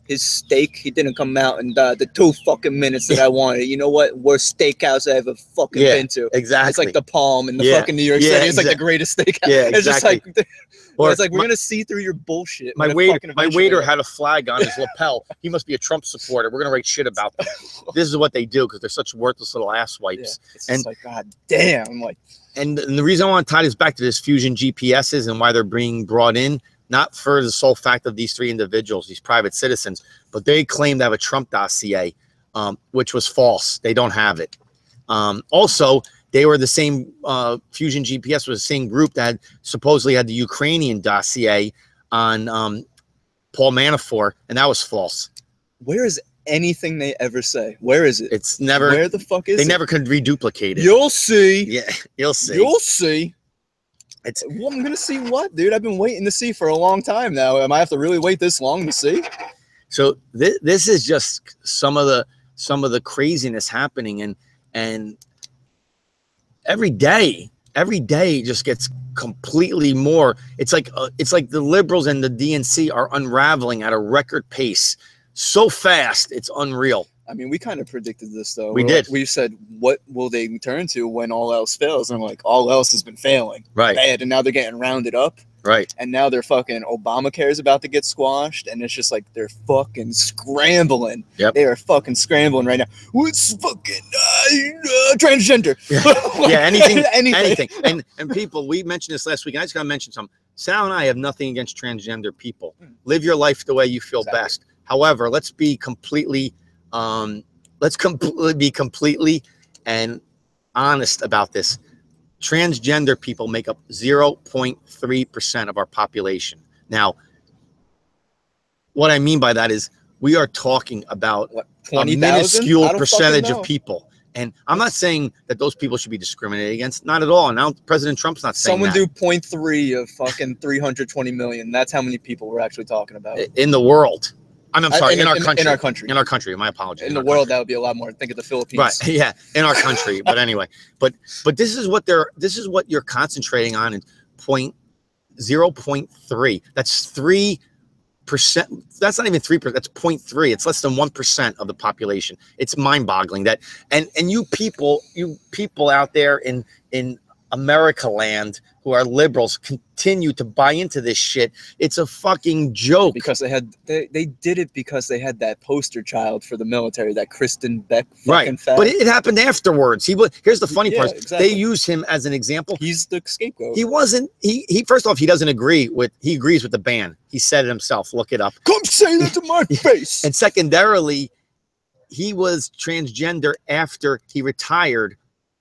Speaker 2: His steak. He didn't come out in the 2 fucking minutes that I wanted. You know what? Worst steakhouse I ever fucking been to.
Speaker 1: Exactly.
Speaker 2: It's like the Palm in the
Speaker 1: Yeah.
Speaker 2: fucking New York
Speaker 1: Yeah,
Speaker 2: City. It's like the greatest steakhouse.
Speaker 1: Yeah,
Speaker 2: It's just
Speaker 1: exactly.
Speaker 2: like,
Speaker 1: Or
Speaker 2: it's like we're gonna see through your bullshit.
Speaker 1: my
Speaker 2: when it
Speaker 1: waiter,
Speaker 2: fucking
Speaker 1: my
Speaker 2: eventually
Speaker 1: waiter
Speaker 2: happens.
Speaker 1: had a flag on his lapel. He must be a Trump supporter. We're gonna write shit about them. This is what they do because they're such worthless little ass
Speaker 2: Yeah,
Speaker 1: wipes.
Speaker 2: it's
Speaker 1: And-
Speaker 2: just like, God damn. I'm like,
Speaker 1: And the reason I want to tie this back to this Fusion GPSs and why they're being brought in, not for the sole fact of these 3 individuals, these private citizens, but they claim to have a Trump dossier, which was false. They don't have it. Also, they were the same, Fusion GPS was the same group that supposedly had the Ukrainian dossier on Paul Manafort, and that was false.
Speaker 2: where is anything they ever say? Where is it?
Speaker 1: It's never,
Speaker 2: Where the fuck is
Speaker 1: they
Speaker 2: it?
Speaker 1: never could reduplicate it.
Speaker 2: You'll see.
Speaker 1: Yeah, you'll see.
Speaker 2: You'll see.
Speaker 1: It's
Speaker 2: Well, I'm gonna see what, dude? I've been waiting to see for a long time now. Am I have to really wait this long to see?
Speaker 1: So this is just some of the craziness happening, and every day just gets completely more. It's like the liberals and the DNC are unraveling at a record pace so fast, it's unreal.
Speaker 2: I mean, we kind of predicted this, though.
Speaker 1: We
Speaker 2: We're
Speaker 1: did.
Speaker 2: like- we said, what will they turn to when all else fails? And I'm like, all else has been failing.
Speaker 1: Right,
Speaker 2: Bad. And now they're getting rounded up.
Speaker 1: right.
Speaker 2: And now they're fucking Obamacare is about to get squashed. And it's just like they're fucking scrambling.
Speaker 1: Yep.
Speaker 2: They are fucking scrambling right now. What's fucking transgender?
Speaker 1: Yeah, anything,
Speaker 2: anything.
Speaker 1: anything. And people, we mentioned this last week. And I just got to mention something. Sal and I have nothing against transgender people. Live your life the way you feel
Speaker 2: Exactly.
Speaker 1: best. However, let's be completely and honest about this. transgender people make up 0.3% of our population. Now, what I mean by that is we are talking about
Speaker 2: What,
Speaker 1: a
Speaker 2: 20,000?
Speaker 1: minuscule percentage of people. And I'm not saying that those people should be discriminated against. Not at all. And now President Trump's not saying
Speaker 2: Someone
Speaker 1: that.
Speaker 2: do 0.3 of fucking 320 million. That's how many people we're actually talking about.
Speaker 1: In the world. I'm sorry, in our country.
Speaker 2: In our country.
Speaker 1: In our country. My apologies.
Speaker 2: In the world, that would be a lot more. Think of the Philippines.
Speaker 1: Right. Yeah. In our country. But anyway, but this is what you're concentrating on in 0.3. That's 3%. That's not even 3%. That's 0.3. It's less than 1% of the population. It's mind-boggling that, and you people out there in America land who are liberals continue to buy into this shit. It's a fucking joke.
Speaker 2: Because they did it because they had that poster child for the military, that Kristen Beck fucking
Speaker 1: right.
Speaker 2: fat.
Speaker 1: But it happened afterwards. Here's the funny part.
Speaker 2: Exactly.
Speaker 1: They use him as an example.
Speaker 2: He's the scapegoat.
Speaker 1: He wasn't. He first off, he doesn't agree with. He agrees with the ban. He said it himself. Look it up.
Speaker 2: Come say that to my face.
Speaker 1: And secondarily, he was transgender after he retired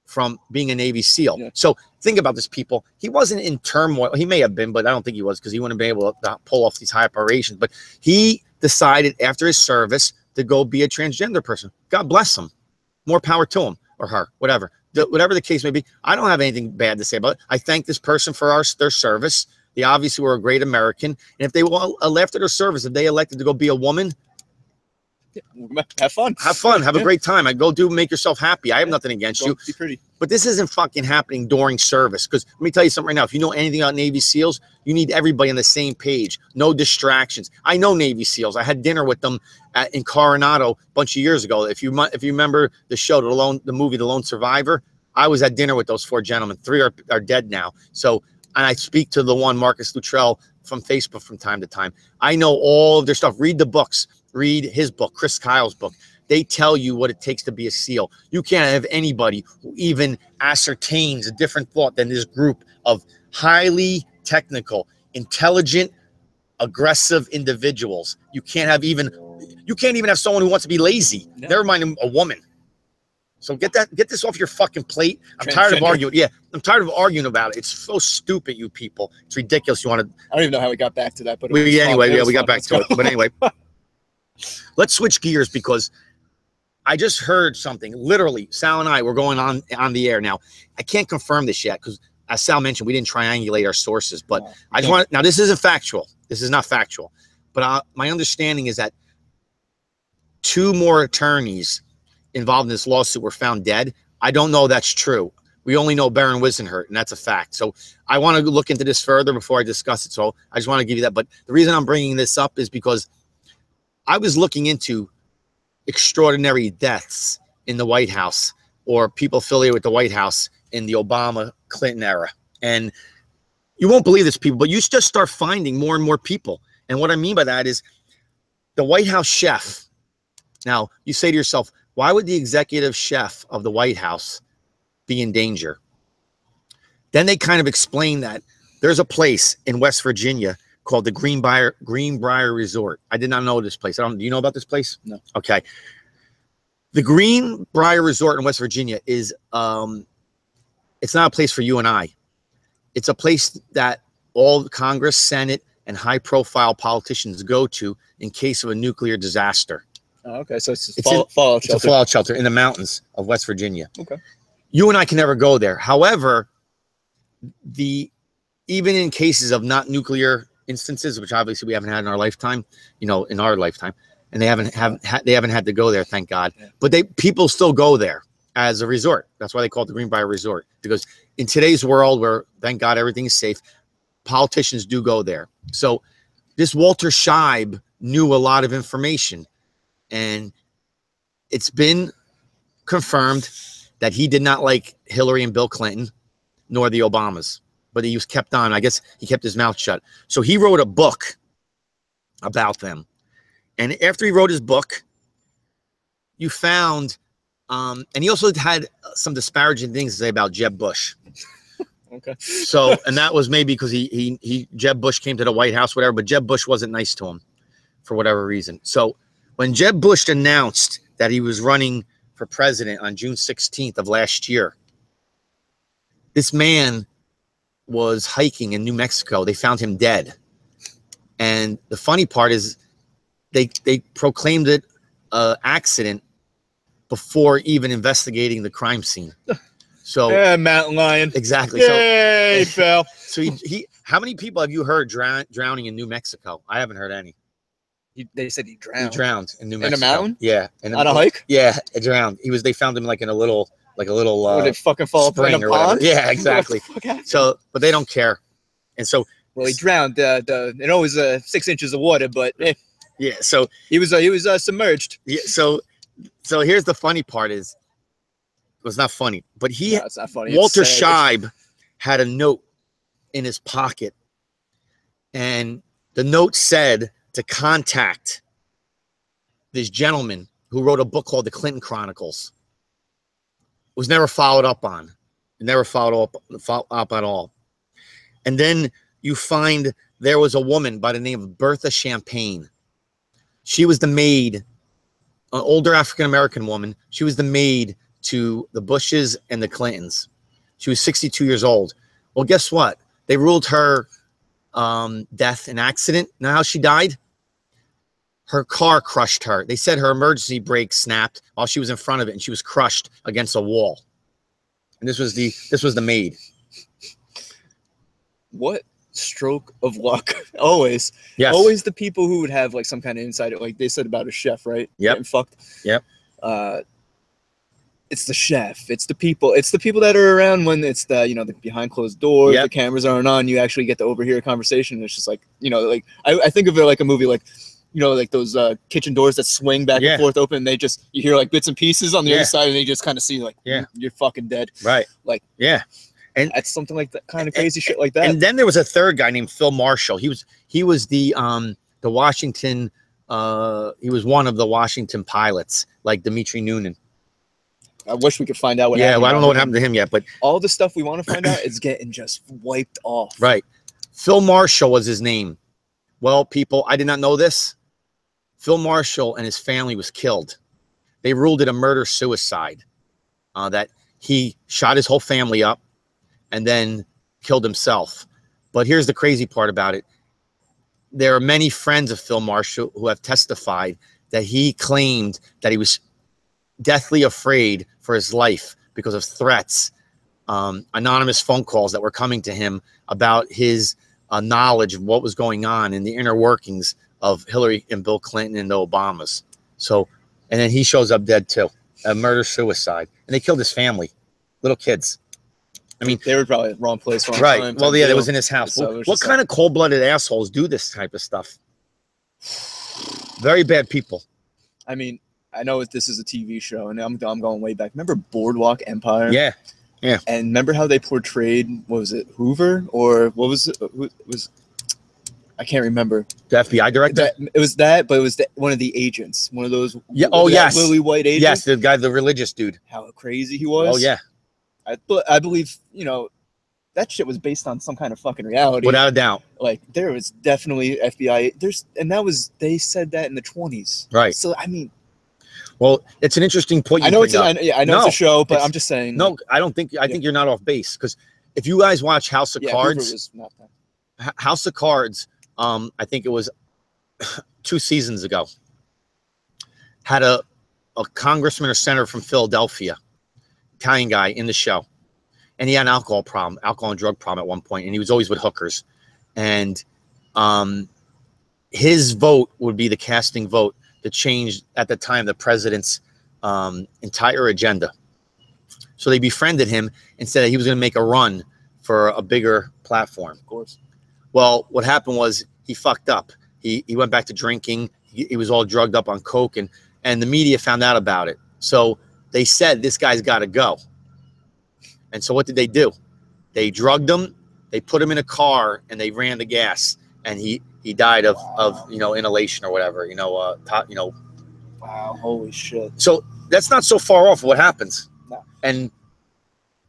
Speaker 1: from being a Navy SEAL. Yeah. So think about this, people. He wasn't in turmoil. He may have been, but I don't think he was, because he wouldn't be able to pull off these high operations. But he decided after his service to go be a transgender person. God bless him. More power to him or her, whatever. Whatever the case may be. I don't have anything bad to say about it. I thank this person for their service. They obviously were a great American. And if they after their service, if they elected to go be a woman,
Speaker 2: have fun.
Speaker 1: Have fun. Have a great time. I go make yourself happy. I have nothing against you.
Speaker 2: Be pretty.
Speaker 1: But this isn't fucking happening during service. Because let me tell you something right now. If you know anything about Navy SEALs, you need everybody on the same page. No distractions. I know Navy SEAls. I had dinner with them in Coronado a bunch of years ago. If you remember the show, the movie, The Lone Survivor, I was at dinner with those 4 gentlemen. 3 are dead now. So, and I speak to the one, Marcus Luttrell, from Facebook from time to time. I know all of their stuff. Read the books. Read his book, Chris Kyle's book. They tell you what it takes to be a SEAL. You can't have anybody who even ascertains a different thought than this group of highly technical, intelligent, aggressive individuals. You can't even have someone who wants to be lazy. No. Never mind a woman. So get this off your fucking plate. I'm tired of arguing. Yeah, I'm tired of arguing about it. It's so stupid, you people. It's ridiculous. I don't even know how we got back to that, but we got back to it. But anyway. Let's switch gears, because I just heard something. Literally, Sal and I were going on the air. Now, I can't confirm this yet, because as Sal mentioned, we didn't triangulate our sources. But I just want now. This isn't factual. This is not factual. But my understanding is that 2 more attorneys involved in this lawsuit were found dead. I don't know that's true. We only know Baron Wisenhurt, and that's a fact. So I want to look into this further before I discuss it. So I just want to give you that. But the reason I'm bringing this up is because I was looking into extraordinary deaths in the White House, or people affiliated with the White House in the Obama-Clinton era. And you won't believe this, people, but you just start finding more and more people. And what I mean by that is the White House chef. Now, you say to yourself, why would the executive chef of the White House be in danger? Then they kind of explain that there's a place in West Virginia called the Greenbrier Resort. I did not know this place. Do you know about this place? No. Okay. The Greenbrier Resort in West Virginia is, it's not a place for you and I. It's a place that all Congress, Senate, and high-profile politicians go to in case of a nuclear disaster.
Speaker 2: Oh, okay, so it's a fallout shelter.
Speaker 1: It's a fallout shelter in the mountains of West Virginia.
Speaker 2: Okay.
Speaker 1: You and I can never go there. However, even in cases of not nuclear instances, which obviously we haven't had in our lifetime, in our lifetime, and they haven't had to go there, thank God. Yeah. But people still go there as a resort. That's why they call it the Greenbrier Resort, because in today's world, where thank God everything is safe, politicians do go there. So this Walter Scheib knew a lot of information, and it's been confirmed that he did not like Hillary and Bill Clinton, nor the Obamas. But he was kept on. I guess he kept his mouth shut. So he wrote a book about them. And after he wrote his book, you found, and he also had some disparaging things to say about Jeb Bush.
Speaker 2: Okay.
Speaker 1: So, and that was maybe because Jeb Bush came to the White House, whatever, but Jeb Bush wasn't nice to him for whatever reason. So when Jeb Bush announced that he was running for president on June 16th of last year, This man was hiking in New Mexico. They found him dead. And the funny part is they proclaimed it an accident before even investigating the crime scene. So
Speaker 2: yeah, mountain lion.
Speaker 1: Exactly.
Speaker 2: Yay, Phil.
Speaker 1: So he how many people have you heard drowning in New Mexico? I haven't heard any.
Speaker 2: They said he drowned.
Speaker 1: He drowned in New Mexico.
Speaker 2: In a mountain?
Speaker 1: Yeah.
Speaker 2: On a hike?
Speaker 1: Yeah, he drowned. They found him like in a little
Speaker 2: Would it fucking fall up in a pond?
Speaker 1: Yeah, exactly. So, but they don't care. And so,
Speaker 2: well, he drowned. It always 6 inches of water, but
Speaker 1: yeah. So
Speaker 2: he was submerged.
Speaker 1: Yeah. So here's the funny part is, it was not funny, but
Speaker 2: No, it's not funny.
Speaker 1: Walter Scheib had a note in his pocket, and the note said to contact this gentleman who wrote a book called The Clinton Chronicles. It was never followed up on. It never followed up at all. And then you find there was a woman by the name of Bertha Champagne. She was the maid, an older African-American woman. She was the maid to the Bushes and the Clintons. She was 62 years old. Well, guess what? They ruled her death an accident. Now how she died? Her car crushed her. They said her emergency brake snapped while she was in front of it, and she was crushed against a wall. And this was the maid.
Speaker 2: What stroke of luck? Always.
Speaker 1: Yes.
Speaker 2: Always the people who would have like some kind of insight, like they said about a chef, right?
Speaker 1: Yep.
Speaker 2: Getting fucked.
Speaker 1: Yep.
Speaker 2: It's the chef. It's the people. It's the people that are around when it's the the behind closed doors.
Speaker 1: Yep.
Speaker 2: The cameras aren't on. You actually get to overhear a conversation. And it's just like like I think of it like a movie, like like those kitchen doors that swing back and forth open. And you hear like bits and pieces on the other side, and they just kind of see like you're fucking dead.
Speaker 1: Right.
Speaker 2: Like and that's something like that, kind of crazy shit like that.
Speaker 1: And then there was a third guy named Phil Marshall. He was the Washington. He was one of the Washington pilots, like Dimitri Noonan.
Speaker 2: I wish we could find out what
Speaker 1: happened.
Speaker 2: happened.
Speaker 1: Well, I don't know what happened to him yet, but
Speaker 2: all the stuff we want to find out is getting just wiped off.
Speaker 1: Right. Phil Marshall was his name. Well, people, I did not know this. Phil Marshall and his family was killed. They ruled it a murder-suicide, that he shot his whole family up and then killed himself. But here's the crazy part about it. There are many friends of Phil Marshall who have testified that he claimed that he was deathly afraid for his life because of threats, anonymous phone calls that were coming to him about his knowledge of what was going on in the inner workings of Hillary and Bill Clinton and the Obamas. So, and then he shows up dead too, a murder-suicide. And they killed his family, little kids. I mean,
Speaker 2: they were probably at the wrong place. Wrong
Speaker 1: right.
Speaker 2: time,
Speaker 1: Well, yeah, it was in his house.
Speaker 2: So
Speaker 1: what kind of cold-blooded assholes do this type of stuff? Very bad people.
Speaker 2: I mean, I know this is a TV show, and I'm going way back. Remember Boardwalk Empire?
Speaker 1: Yeah, yeah.
Speaker 2: And remember how they portrayed, what was it, Hoover? Or what was it? I can't remember.
Speaker 1: The FBI director?
Speaker 2: It was that, but it was one of the agents. One of those.
Speaker 1: Yeah. Oh, yes.
Speaker 2: Lily White agent.
Speaker 1: Yes, the guy, the religious dude.
Speaker 2: How crazy he was.
Speaker 1: Oh, yeah.
Speaker 2: I believe, that shit was based on some kind of fucking reality.
Speaker 1: Without a doubt.
Speaker 2: Like, there was definitely FBI. They said that in the 20s.
Speaker 1: Right.
Speaker 2: So, I mean.
Speaker 1: Well, it's an interesting point.
Speaker 2: I know it's a show, but I'm just saying.
Speaker 1: No, I don't think. I think you're not off base, because if you guys watch House of Cards,
Speaker 2: was not that.
Speaker 1: House of Cards, I think it was 2 seasons ago, had a congressman or senator from Philadelphia, Italian guy, in the show, and he had an alcohol and drug problem at one point, and he was always with hookers, and his vote would be the casting vote to change, at the time, the president's entire agenda. So they befriended him and said that he was going to make a run for a bigger platform.
Speaker 2: Of course.
Speaker 1: Well, what happened was he fucked up. He went back to drinking. He was all drugged up on coke, and the media found out about it. So they said, this guy's got to go. And so what did they do? They drugged him. They put him in a car, and they ran the gas, and he died of inhalation or whatever,
Speaker 2: Wow, holy shit.
Speaker 1: So that's not so far off of what happens.
Speaker 2: No.
Speaker 1: And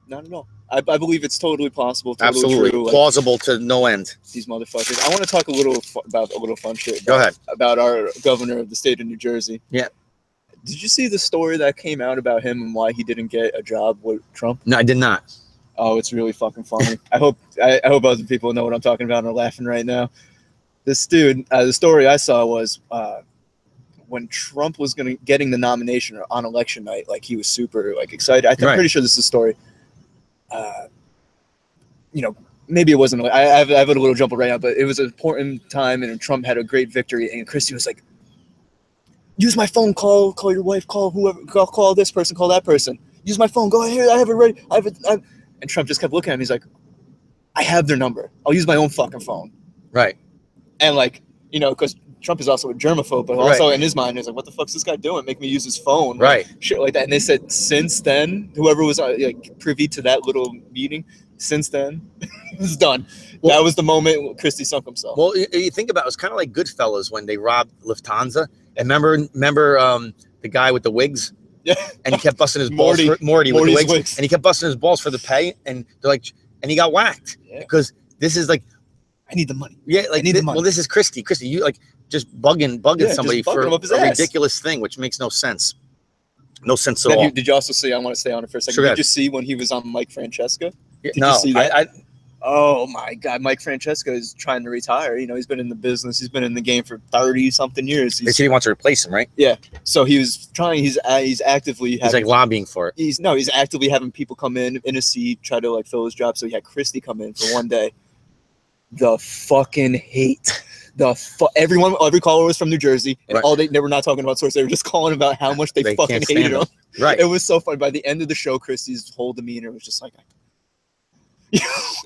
Speaker 2: not at all. I believe it's totally possible. Totally
Speaker 1: absolutely
Speaker 2: true,
Speaker 1: plausible to no end.
Speaker 2: These motherfuckers. I want to talk a little about a little fun shit.
Speaker 1: Go ahead.
Speaker 2: About our governor of the state of New Jersey.
Speaker 1: Yeah.
Speaker 2: Did you see the story that came out about him and why he didn't get a job with Trump?
Speaker 1: No, I did not.
Speaker 2: Oh, it's really fucking funny. I hope other people know what I'm talking about and are laughing right now. This dude, the story I saw was when Trump was getting the nomination on election night, like he was super like excited. I'm pretty sure this is the story. You know, maybe it wasn't. I have a little jumble right now, but it was an important time, and Trump had a great victory. And Christie was like, "Use my phone, call your wife, call whoever, call this person, call that person. Use my phone. Go ahead, I have it ready. And Trump just kept looking at him. He's like, "I have their number. I'll use my own fucking phone."
Speaker 1: Right.
Speaker 2: And like, you know, because Trump is also a germaphobe, but also in his mind, he's like, "What the fuck's this guy doing? Make me use his phone?"
Speaker 1: Right.
Speaker 2: Like, shit like that. And they said since then, whoever was like privy to that little meeting, since then, it was done. Well, that was the moment Christie sunk himself.
Speaker 1: Well, you think about it, was kind of like Goodfellas when they robbed Lufthansa. And remember the guy with the wigs?
Speaker 2: Yeah.
Speaker 1: And he kept busting his balls for Morty with the wigs. And he kept busting his balls for the pay. And they're like, and he got whacked because this is like,
Speaker 2: I need the money.
Speaker 1: Yeah, like
Speaker 2: I need the money.
Speaker 1: Well, this is Christie. Christie, you like just bugging somebody for a ridiculous thing, which makes no sense. No sense at all.
Speaker 2: Did you also see? I want to stay on it for a second.
Speaker 1: Sure,
Speaker 2: did you see when he was on Mike Francesca? Did
Speaker 1: you
Speaker 2: see that? Oh my God, Mike Francesca is trying to retire. You know, he's been in the business. He's been in the game for 30-something years.
Speaker 1: They say he wants to replace him, right?
Speaker 2: Yeah. So he was trying. He's actively.
Speaker 1: He's like lobbying for it.
Speaker 2: He's actively having people come in a seat, try to like fill his job. So he had Christie come in for one day. The fucking hate. Every caller was from New Jersey, and they were not talking about source. They were just calling about how much they fucking hated him.
Speaker 1: Right.
Speaker 2: It was so funny. By the end of the show, Christie's whole demeanor was just like,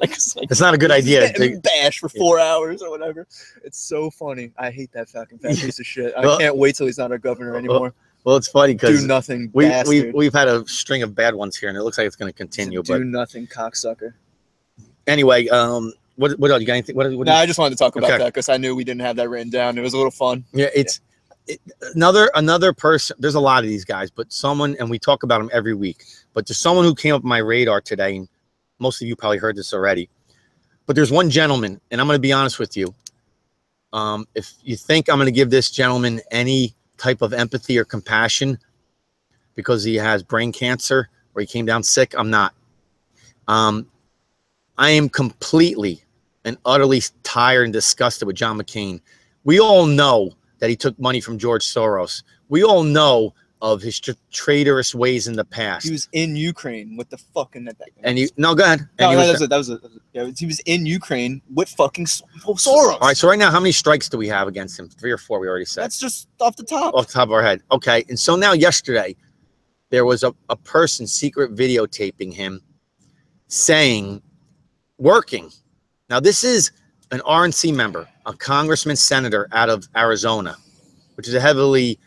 Speaker 1: it's not a good idea
Speaker 2: to bash for 4 hours or whatever. It's so funny. I hate that fucking fat piece of shit. I can't wait till he's not our governor anymore.
Speaker 1: Well, it's funny because
Speaker 2: do nothing.
Speaker 1: We've had a string of bad ones here, and it looks like it's going to continue.
Speaker 2: Do nothing, cocksucker.
Speaker 1: Anyway, what else? You got anything?
Speaker 2: No, I just wanted to talk about that because I knew we didn't have that written down. It was a little fun.
Speaker 1: Yeah, another person. There's a lot of these guys, but someone, and we talk about them every week. But there's someone who came up my radar today. And most of you probably heard this already, but there's one gentleman, and I'm going to be honest with you. If you think I'm going to give this gentleman any type of empathy or compassion because he has brain cancer or he came down sick, I'm not. I am completely and utterly tired and disgusted with John McCain. We all know that he took money from George Soros. We all know of his traitorous ways in the past.
Speaker 2: He was in Ukraine with the fucking...
Speaker 1: And go ahead.
Speaker 2: He was in Ukraine with fucking Soros.
Speaker 1: All right, so right now, how many strikes do we have against him? 3 or 4, we already said.
Speaker 2: That's just off the top.
Speaker 1: Off the top of our head. Okay, and so now yesterday, there was a person secret videotaping him saying, working. Now, this is an RNC member, a congressman, senator out of Arizona, which is a heavily...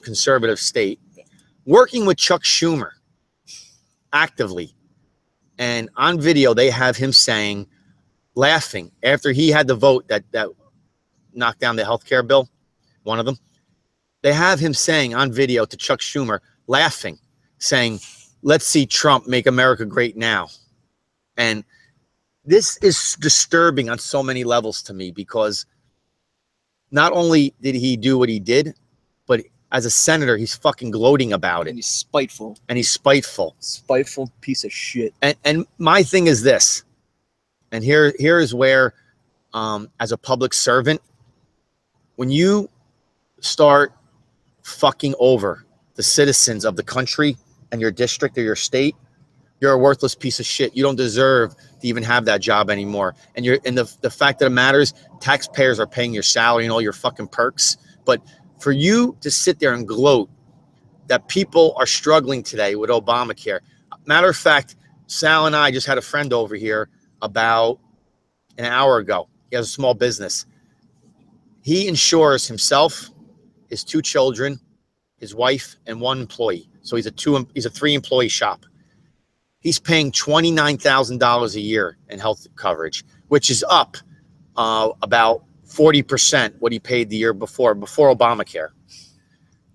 Speaker 1: conservative state, working with Chuck Schumer actively, and on video they have him saying, laughing after he had the vote that knocked down the healthcare bill, one of them. They have him saying on video to Chuck Schumer, laughing, saying, "Let's see Trump make America great now." And this is disturbing on so many levels to me because not only did he do what he did, but as a senator, he's fucking gloating about it.
Speaker 2: And he's spiteful.
Speaker 1: Spiteful
Speaker 2: piece of shit.
Speaker 1: And my thing is this, and here is where, as a public servant, when you start fucking over the citizens of the country and your district or your state, you're a worthless piece of shit. You don't deserve to even have that job anymore. And the fact that it matters, taxpayers are paying your salary and all your fucking perks, but for you to sit there and gloat that people are struggling today with Obamacare. Matter of fact, Sal and I just had a friend over here about an hour ago. He has a small business. He insures himself, his 2 children, his wife, and 1 employee. So he's a 3-employee shop. He's paying $29,000 a year in health coverage, which is up about 40% what he paid the year before Obamacare.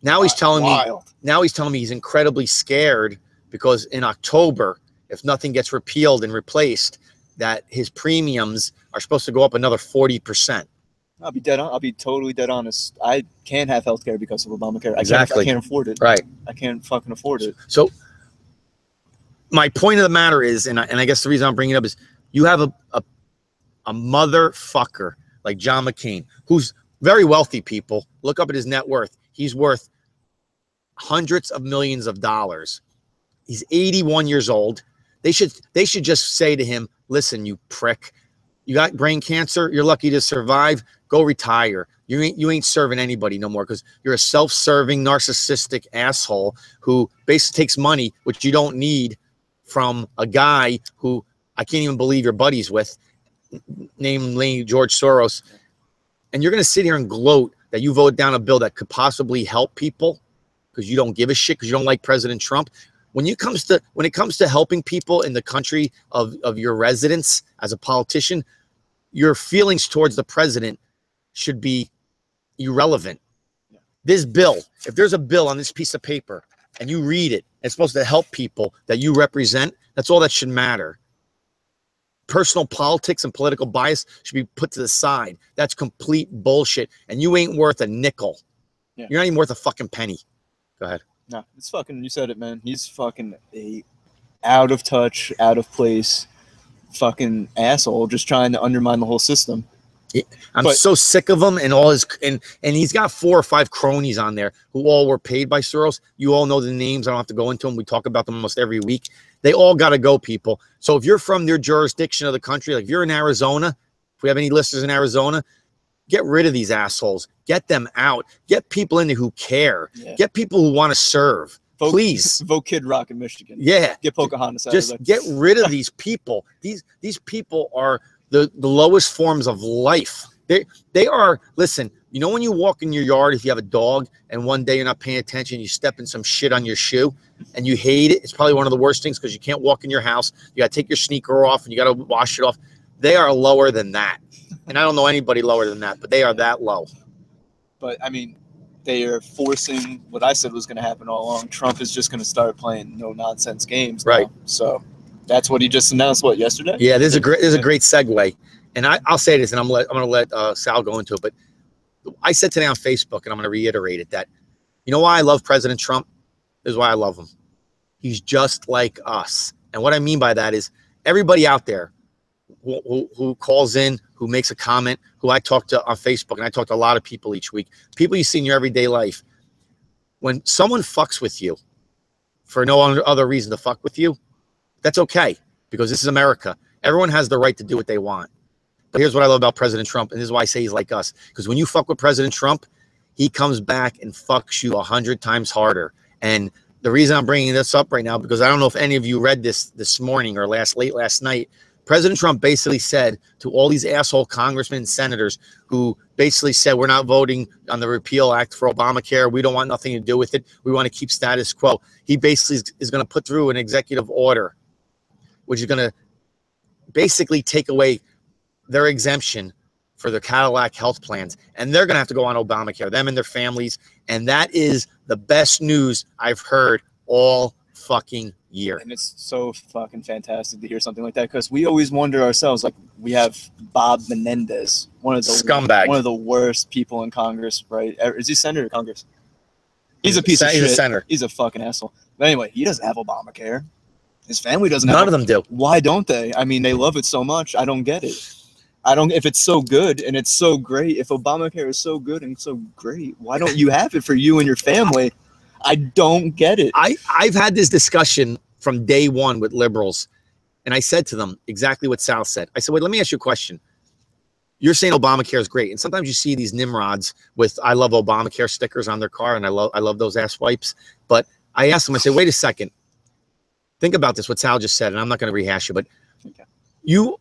Speaker 1: Now he's telling me he's incredibly scared because in October, if nothing gets repealed and replaced, that his premiums are supposed to go up another 40%.
Speaker 2: I'll be totally dead honest. I can't have healthcare because of Obamacare.
Speaker 1: Exactly.
Speaker 2: I can't afford it.
Speaker 1: Right.
Speaker 2: I can't fucking afford it.
Speaker 1: So my point of the matter is, and I guess the reason I'm bringing it up is, you have a motherfucker like John McCain, who's very wealthy. People look up at his net worth. He's worth hundreds of millions of dollars. He's 81 years old. They should just say to him, listen, you prick, you got brain cancer. You're lucky to survive. Go retire. You ain't serving anybody no more, because you're a self-serving, narcissistic asshole who basically takes money, which you don't need, from a guy who I can't even believe you're buddies with, namely George Soros. And you're going to sit here and gloat that you voted down a bill that could possibly help people because you don't give a shit, because you don't like President Trump. When it comes to helping people in the country of your residence as a politician, your feelings towards the president should be irrelevant. This bill, if there's a bill on this piece of paper and you read it, it's supposed to help people that you represent. That's all that should matter. Personal politics and political bias should be put to the side. That's complete bullshit. And you ain't worth a nickel. Yeah. You're not even worth a fucking penny. Go ahead.
Speaker 2: No, it's fucking, you said it, man. He's fucking a out of touch, out of place fucking asshole just trying to undermine the whole system.
Speaker 1: I'm so sick of him and all his, and he's got 4 or 5 cronies on there who all were paid by Soros. You all know the names. I don't have to go into them. We talk about them almost every week. They all got to go, people. So if you're from their jurisdiction of the country, like if you're in Arizona, if we have any listeners in Arizona, get rid of these assholes. Get them out. Get people in there who care. Yeah. Get people who want to serve. Please
Speaker 2: vote Kid Rock in Michigan.
Speaker 1: Yeah,
Speaker 2: get Pocahontas out.
Speaker 1: Just get rid of these people. These people are the lowest forms of life. They are. Listen, you know when you walk in your yard, if you have a dog and one day you're not paying attention, you step in some shit on your shoe and you hate it. It's probably one of the worst things because you can't walk in your house. You got to take your sneaker off and you got to wash it off. They are lower than that, and I don't know anybody lower than that, but they are that low.
Speaker 2: But I mean, they are forcing what I said was going to happen all along. Trump is just going to start playing no nonsense games,
Speaker 1: right?
Speaker 2: Now. So that's what he just announced. What, yesterday?
Speaker 1: Yeah, there's a great segue, and I'll say this, and I'm going to let Sal go into it. But I said today on Facebook, and I'm going to reiterate it, that you know why I love President Trump? This is why I love him. He's just like us, and what I mean by that is everybody out there who calls in, who makes a comment, who I talk to on Facebook, and I talk to a lot of people each week, people you see in your everyday life. When someone fucks with you for no other reason to fuck with you, that's okay, because this is America. Everyone has the right to do what they want. But here's what I love about President Trump, and this is why I say he's like us, because when you fuck with President Trump, he comes back and fucks you 100 times harder. And the reason I'm bringing this up right now, because I don't know if any of you read this morning or late last night, President Trump basically said to all these asshole congressmen and senators who basically said, we're not voting on the repeal act for Obamacare. We don't want nothing to do with it. We want to keep status quo. He basically is going to put through an executive order, which is going to basically take away their exemption for their Cadillac health plans. And they're going to have to go on Obamacare, them and their families. And that is the best news I've heard all fucking year.
Speaker 2: And it's so fucking fantastic to hear something like that, because we always wonder ourselves, like, we have Bob Menendez, one of the
Speaker 1: scumbag,
Speaker 2: one of the worst people in Congress, right? Is he senator or Congress? He's a piece of shit.
Speaker 1: He's a senator.
Speaker 2: He's a fucking asshole. But anyway, he doesn't have Obamacare. His family doesn't have.
Speaker 1: None of them do.
Speaker 2: Why don't they? I mean, they love it so much. I don't get it. I don't. If it's so good and it's so great, if Obamacare is so good and so great, why don't you have it for you and your family? I don't get it.
Speaker 1: I've had this discussion from day one with liberals, and I said to them exactly what Sal said. I said, wait, let me ask you a question. You're saying Obamacare is great, and sometimes you see these nimrods with "I love Obamacare" stickers on their car, and I love those ass wipes. But I asked them, I said, wait a second. Think about this, what Sal just said, and I'm not going to rehash it, but okay. You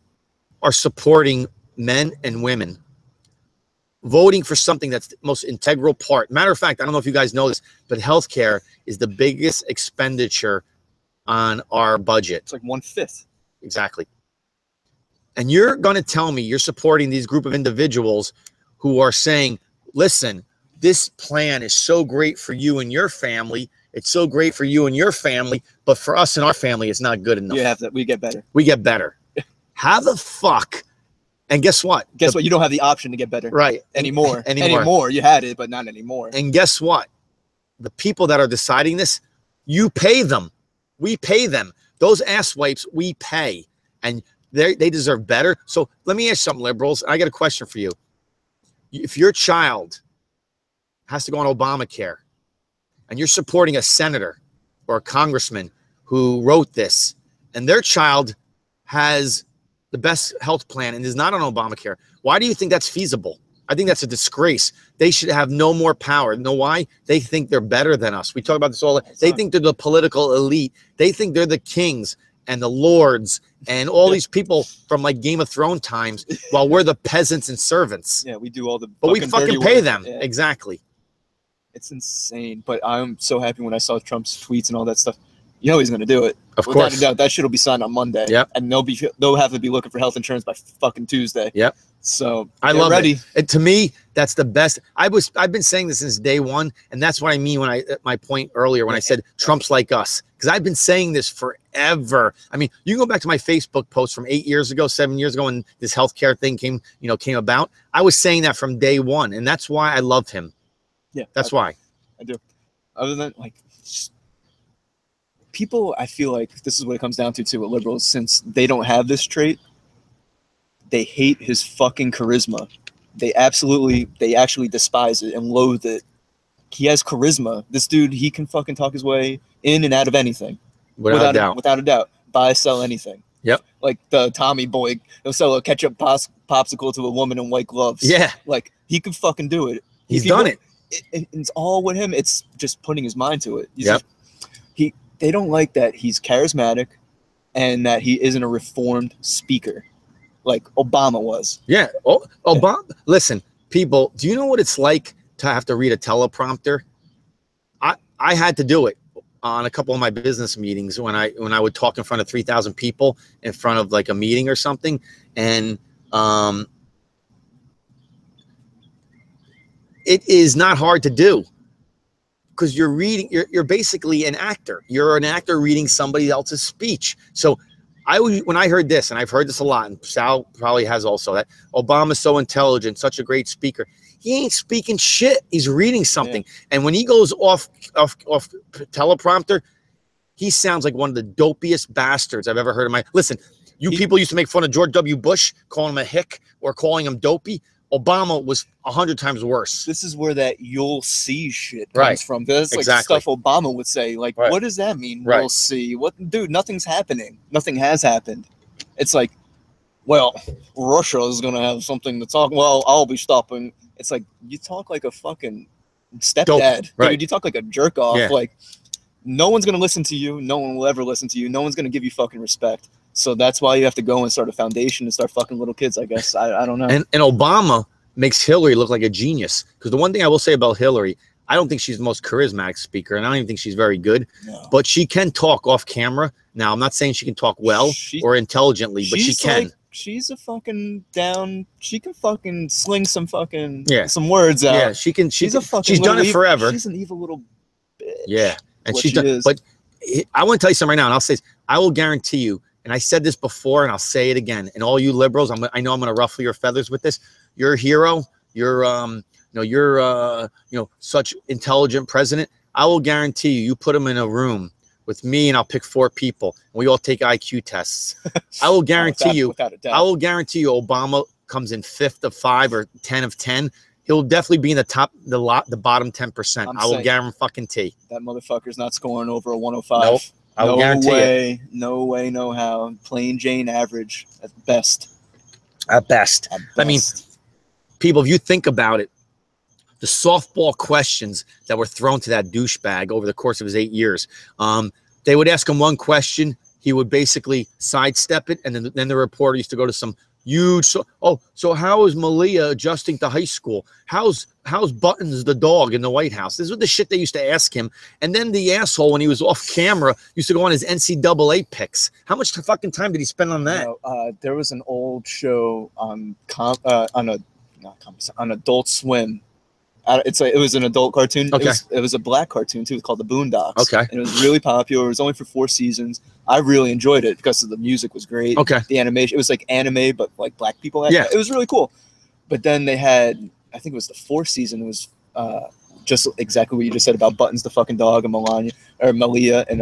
Speaker 1: are supporting men and women voting for something that's the most integral part. Matter of fact, I don't know if you guys know this, but healthcare is the biggest expenditure on our budget.
Speaker 2: It's like 1/5.
Speaker 1: Exactly. And you're going to tell me you're supporting these group of individuals who are saying, listen, this plan is so great for you and your family. It's so great for you and your family, but for us and our family, it's not good enough.
Speaker 2: You have that. We get better.
Speaker 1: We get better. How the fuck? And guess what?
Speaker 2: Guess what? You don't have the option to get better.
Speaker 1: Right.
Speaker 2: Anymore. You had it, but not anymore.
Speaker 1: And guess what? The people that are deciding this, you pay them. We pay them. Those ass wipes we pay, and they deserve better. So let me ask something, liberals. I got a question for you. If your child has to go on Obamacare, and you're supporting a senator or a congressman who wrote this, and their child has the best health plan and is not on Obamacare, why do you think that's feasible? I think that's a disgrace. They should have no more power. You know why? They think they're better than us. We talk about this all. They think they're the political elite. They think they're the kings and the lords and all these people from like Game of Thrones times, while we're the peasants and servants.
Speaker 2: Yeah, we do all the.
Speaker 1: But we fucking pay them. Yeah. Exactly.
Speaker 2: It's insane. But I'm so happy when I saw Trump's tweets and all that stuff. You know he's going to do it.
Speaker 1: Of course.
Speaker 2: Without a doubt, that shit will be signed on Monday.
Speaker 1: Yep.
Speaker 2: And they'll have to be looking for health insurance by fucking Tuesday.
Speaker 1: Yep.
Speaker 2: So
Speaker 1: I love it. And to me, that's the best. I've been saying this since day one, and that's what I mean when my point earlier when I said Trump's like us, because I've been saying this forever. I mean, you can go back to my Facebook post from 8 years ago, 7 years ago, when this healthcare thing came about. I was saying that from day one, and that's why I love him.
Speaker 2: Yeah,
Speaker 1: that's why
Speaker 2: I do. Other than like. People, I feel like this is what it comes down to with liberals, since they don't have this trait, they hate his fucking charisma. They actually despise it and loathe it. He has charisma. This dude, he can fucking talk his way in and out of anything.
Speaker 1: Without a doubt.
Speaker 2: Without a doubt. Buy, sell anything.
Speaker 1: Yep.
Speaker 2: Like the Tommy boy, he'll sell a ketchup popsicle to a woman in white gloves.
Speaker 1: Yeah.
Speaker 2: Like, he can fucking do it.
Speaker 1: He's done it.
Speaker 2: It's all with him. It's just putting his mind to it. They don't like that he's charismatic and that he isn't a reformed speaker like Obama was.
Speaker 1: Yeah. Oh, Obama. Listen, people, do you know what it's like to have to read a teleprompter? I had to do it on a couple of my business meetings when I would talk in front of 3,000 people in front of like a meeting or something. And it is not hard to do. Because you're reading, you're basically an actor. You're an actor reading somebody else's speech. So when I heard this, and I've heard this a lot, and Sal probably has also, that Obama's so intelligent, such a great speaker. He ain't speaking shit. He's reading something. Yeah. And when he goes off teleprompter, he sounds like one of the dopiest bastards I've ever heard in my. Listen, people used to make fun of George W. Bush, calling him a hick or calling him dopey. Obama was 100 times worse.
Speaker 2: This is where that "you'll see" shit comes from. That's like stuff Obama would say. Like, what does that mean? We'll see. What, dude? Nothing's happening. Nothing has happened. It's like, well, Russia is gonna have something to talk. Well, I'll be stopping. It's like you talk like a fucking stepdad. Dude, you talk like a jerk off. Yeah. Like, no one's gonna listen to you. No one will ever listen to you. No one's gonna give you fucking respect. So that's why you have to go and start a foundation and start fucking little kids, I guess. I don't know.
Speaker 1: And Obama makes Hillary look like a genius. Because the one thing I will say about Hillary, I don't think she's the most charismatic speaker, and I don't even think she's very good. No. But she can talk off camera. Now, I'm not saying she can talk well or intelligently, but she can.
Speaker 2: Like, she's a fucking down. She can fucking sling some fucking some words out.
Speaker 1: Yeah, she can. She's done it forever.
Speaker 2: She's an evil little bitch.
Speaker 1: Yeah, and she's done. But I want to tell you something right now, and I'll say this. I will guarantee you. And I said this before, and I'll say it again. And all you liberals, I know I'm going to ruffle your feathers with this. You're a hero. You're, such intelligent president. I will guarantee you put him in a room with me, and I'll pick 4 people, and we all take IQ tests. I will guarantee you. I will guarantee you, Obama comes in 5th of 5 or 10 of 10. He'll definitely be in the bottom 10%. I will guarantee.
Speaker 2: That motherfucker's not scoring over a 105.
Speaker 1: Nope. No
Speaker 2: way, no way, no how. Plain Jane average at best.
Speaker 1: At best. I mean, people, if you think about it, the softball questions that were thrown to that douchebag over the course of his 8 years, they would ask him one question. He would basically sidestep it, and then the reporter used to go to some huge. So how is Malia adjusting to high school? How's Buttons the dog in the White House? This was the shit they used to ask him. And then the asshole, when he was off camera, used to go on his NCAA picks. How much fucking time did he spend on that?
Speaker 2: There was an old show on Adult Swim. It was an adult cartoon.
Speaker 1: Okay.
Speaker 2: It was a black cartoon too. It's called The Boondocks.
Speaker 1: Okay.
Speaker 2: And it was really popular. It was only for 4 seasons. I really enjoyed it because the music was great.
Speaker 1: Okay.
Speaker 2: The animation, it was like anime, but like black people.
Speaker 1: Yeah.
Speaker 2: It was really cool. But then they had, I think it was the 4th season. It was just exactly what you just said about Buttons the fucking dog and Malia and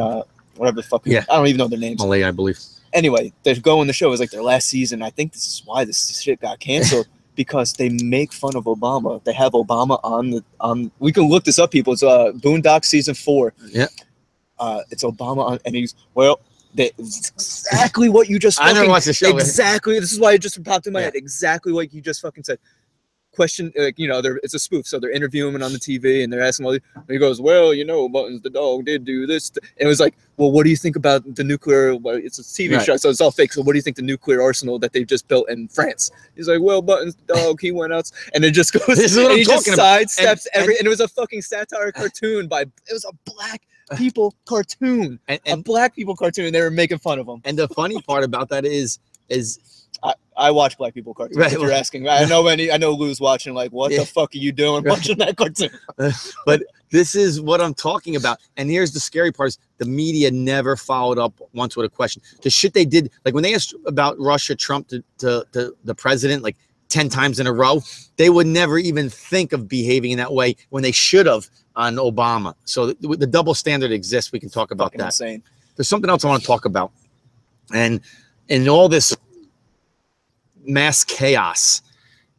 Speaker 2: whatever the fuck.
Speaker 1: Yeah.
Speaker 2: I don't even know their names.
Speaker 1: Malay, I believe.
Speaker 2: Anyway, they're going the show. It was like their last season. I think this is why this shit got canceled. Because they make fun of Obama. They have Obama on. We can look this up, people. It's Boondock season 4.
Speaker 1: Yeah.
Speaker 2: It's Obama on, and he's exactly what you just.
Speaker 1: I never watched the show.
Speaker 2: Exactly. This is why it just popped in my
Speaker 1: Yeah.
Speaker 2: head. Exactly what you just fucking said. Question, it's a spoof, so they're interviewing him on the TV, and they're asking all. And he goes, "Well, Buttons the dog did do this." And it was like, "Well, what do you think about the nuclear?" Well, it's a TV show, so it's all fake. So, what do you think the nuclear arsenal that they've just built in France? He's like, "Well, Buttons the dog, he went out," and it just goes.
Speaker 1: This is what I'm talking about.
Speaker 2: Sidesteps and it was a fucking satire cartoon it was a black people cartoon, a black people cartoon. They were making fun of him.
Speaker 1: And the funny part about that is.
Speaker 2: I watch black people cartoons. Right, if you're asking, I know Lou's watching. Like, what the fuck are you doing watching that cartoon?
Speaker 1: But this is what I'm talking about. And here's the scary part: is the media never followed up once with a question. The shit they did, like when they asked about Russia, Trump to the president, like 10 times in a row, they would never even think of behaving in that way when they should have on Obama. So the double standard exists. We can talk about that.
Speaker 2: Insane.
Speaker 1: There's something else I want to talk about, and in all this mass chaos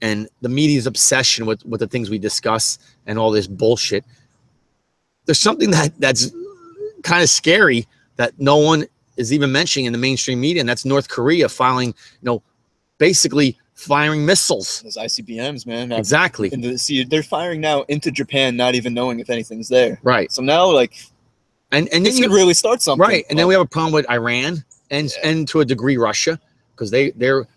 Speaker 1: and the media's obsession with the things we discuss and all this bullshit, there's something that's kind of scary that no one is even mentioning in the mainstream media, and that's North Korea filing, basically firing missiles.
Speaker 2: Those ICBMs, man.
Speaker 1: Exactly.
Speaker 2: See, they're firing now into Japan, not even knowing if anything's there.
Speaker 1: Right.
Speaker 2: So now,
Speaker 1: and
Speaker 2: this could really start something.
Speaker 1: Right. And then we have a problem with Iran and to a degree Russia. Because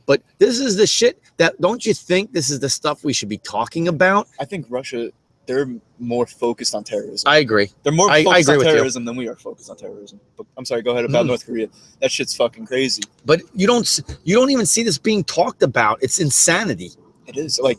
Speaker 1: but this is the shit that, don't you think this is the stuff we should be talking about?
Speaker 2: I think Russia, they're more focused on terrorism.
Speaker 1: I agree.
Speaker 2: They're more focused on terrorism than we are focused on terrorism. But I'm sorry, go ahead about North Korea. That shit's fucking crazy.
Speaker 1: But you don't even see this being talked about. It's insanity.
Speaker 2: It is. Like,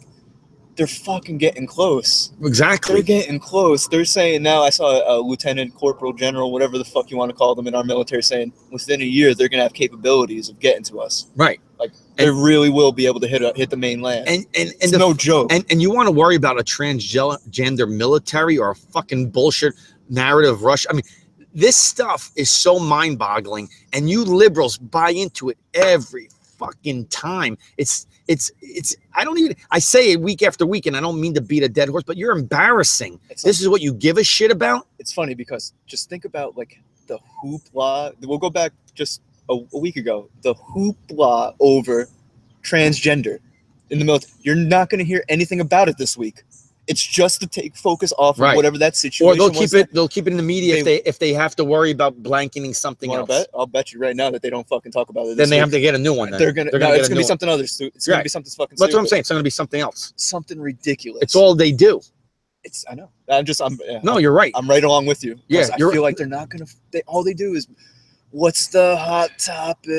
Speaker 2: they're fucking getting close.
Speaker 1: Exactly.
Speaker 2: They're getting close. They're saying now, I saw a lieutenant, corporal, general, whatever the fuck you want to call them in our military, saying within a year they're going to have capabilities of getting to us.
Speaker 1: Right.
Speaker 2: Like, they really will be able to hit the mainland.
Speaker 1: And
Speaker 2: it's no joke.
Speaker 1: And you want to worry about a transgender military or a fucking bullshit narrative of Russia? I mean, this stuff is so mind-boggling, and you liberals buy into it every fucking time. It's I say it week after week, and I don't mean to beat a dead horse, but you're embarrassing. This is what you give a shit about?
Speaker 2: It's funny because just think about like the hoopla. We'll go back just a week ago. The hoopla over transgender in the military. You're not going to hear anything about it this week. It's just to take focus off of whatever that situation
Speaker 1: or
Speaker 2: was.
Speaker 1: They'll keep it in the media if they have to worry about blanketing something else.
Speaker 2: I'll bet you right now that they don't fucking talk about it.
Speaker 1: Then they have to get a new one.
Speaker 2: It's gonna be something other. It's gonna be something fucking.
Speaker 1: That's what I'm saying. It's gonna be something else.
Speaker 2: Something ridiculous.
Speaker 1: It's all they do.
Speaker 2: I know.
Speaker 1: No, you're right.
Speaker 2: I'm right along with you.
Speaker 1: Yeah,
Speaker 2: I feel like they're not gonna. All they do is, what's the hot topic?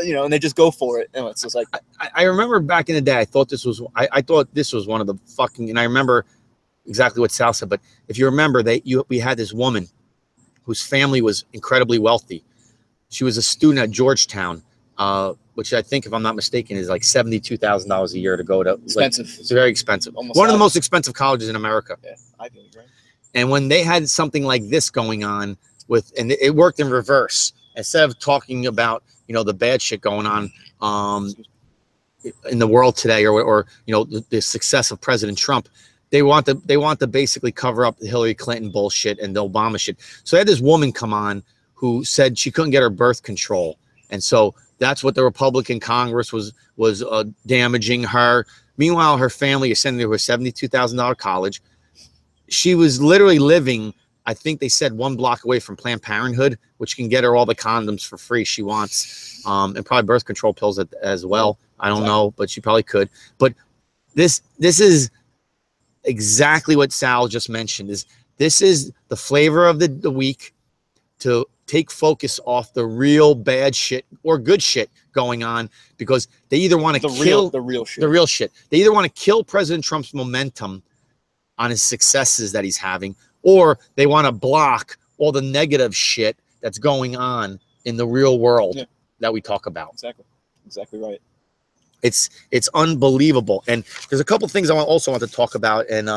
Speaker 2: And they just go for it. And it's just like
Speaker 1: I remember back in the day, I thought this was one of the fucking. And I remember exactly what Sal said. But if you remember, we had this woman whose family was incredibly wealthy. She was a student at Georgetown, which I think, if I'm not mistaken, is like $72,000 a year to go to.
Speaker 2: Expensive.
Speaker 1: It's very expensive.
Speaker 2: Almost
Speaker 1: one of the most expensive colleges in America.
Speaker 2: Yeah, I think, right?
Speaker 1: And when they had something like this going on and it worked in reverse. Instead of talking about, the bad shit going on in the world today, or the success of President Trump, they want to basically cover up the Hillary Clinton bullshit and the Obama shit. So they had this woman come on who said she couldn't get her birth control, and so that's what the Republican Congress was damaging her. Meanwhile, her family is sending her to a $72,000 college. She was literally living, I think they said, 1 block away from Planned Parenthood, which can get her all the condoms for free she wants, and probably birth control pills as well. I don't know, but she probably could. But this is exactly what Sal just mentioned. This is the flavor of the week to take focus off the real bad shit or good shit going on, because they either want to kill
Speaker 2: the real shit.
Speaker 1: They either want to kill President Trump's momentum on his successes that he's having, or they want to block all the negative shit that's going on in the real world that we talk about.
Speaker 2: Exactly right.
Speaker 1: It's unbelievable. And there's a couple things I also want to talk about. And